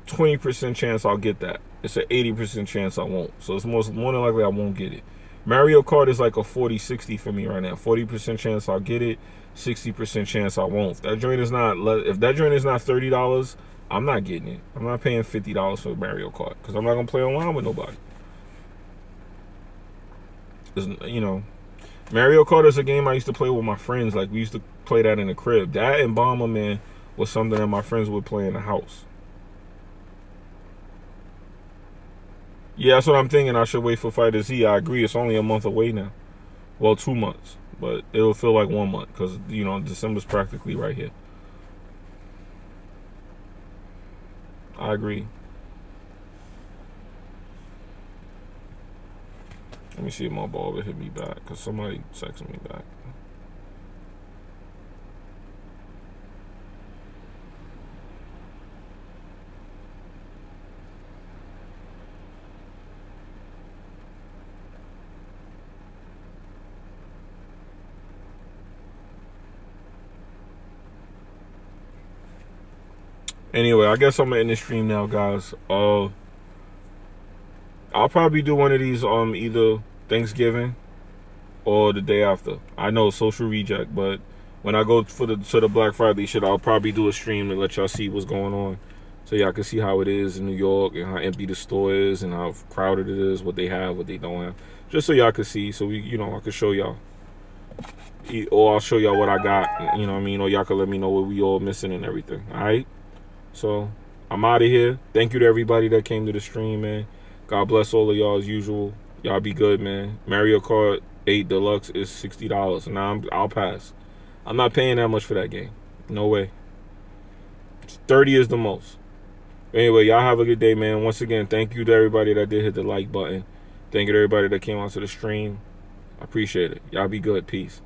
20% chance I'll get that. It's an 80% chance I won't. So it's more than likely I won't get it. Mario Kart is like a 40-60 for me right now. 40% chance I'll get it, 60% chance I won't. If that joint is not $30, I'm not getting it. I'm not paying $50 for Mario Kart because I'm not gonna play online with nobody. You know, Mario Kart is a game I used to play with my friends. Like, we used to play that in the crib. That and Bomberman was something that my friends would play in the house. Yeah, that's what I'm thinking. I should wait for Fighter Z. I agree. It's only a month away now. Well, 2 months, but it'll feel like 1 month because, you know, December's practically right here. I agree. Let me see if my ball will hit me back because somebody texted me back. Anyway, I guess I'm gonna end the stream now, guys. I'll probably do one of these either Thanksgiving or the day after. I know social reject, but when I go to the Black Friday shit, I'll probably do a stream to let y'all see what's going on, so y'all can see how it is in New York and how empty the store is and how crowded it is, what they have, what they don't have, just so y'all can see. So I can show y'all, or I'll show y'all what I got. You know what I mean? Or y'all can let me know what we all missing and everything. All right. So I'm out of here. Thank you to everybody that came to the stream, man. God bless all of y'all as usual. Y'all be good, man. Mario Kart 8 Deluxe is $60. Now I'll pass. I'm not paying that much for that game. No way. 30 is the most. Anyway, y'all have a good day, man. Once again, thank you to everybody that did hit the like button. Thank you to everybody that came onto the stream. I appreciate it. Y'all be good. Peace.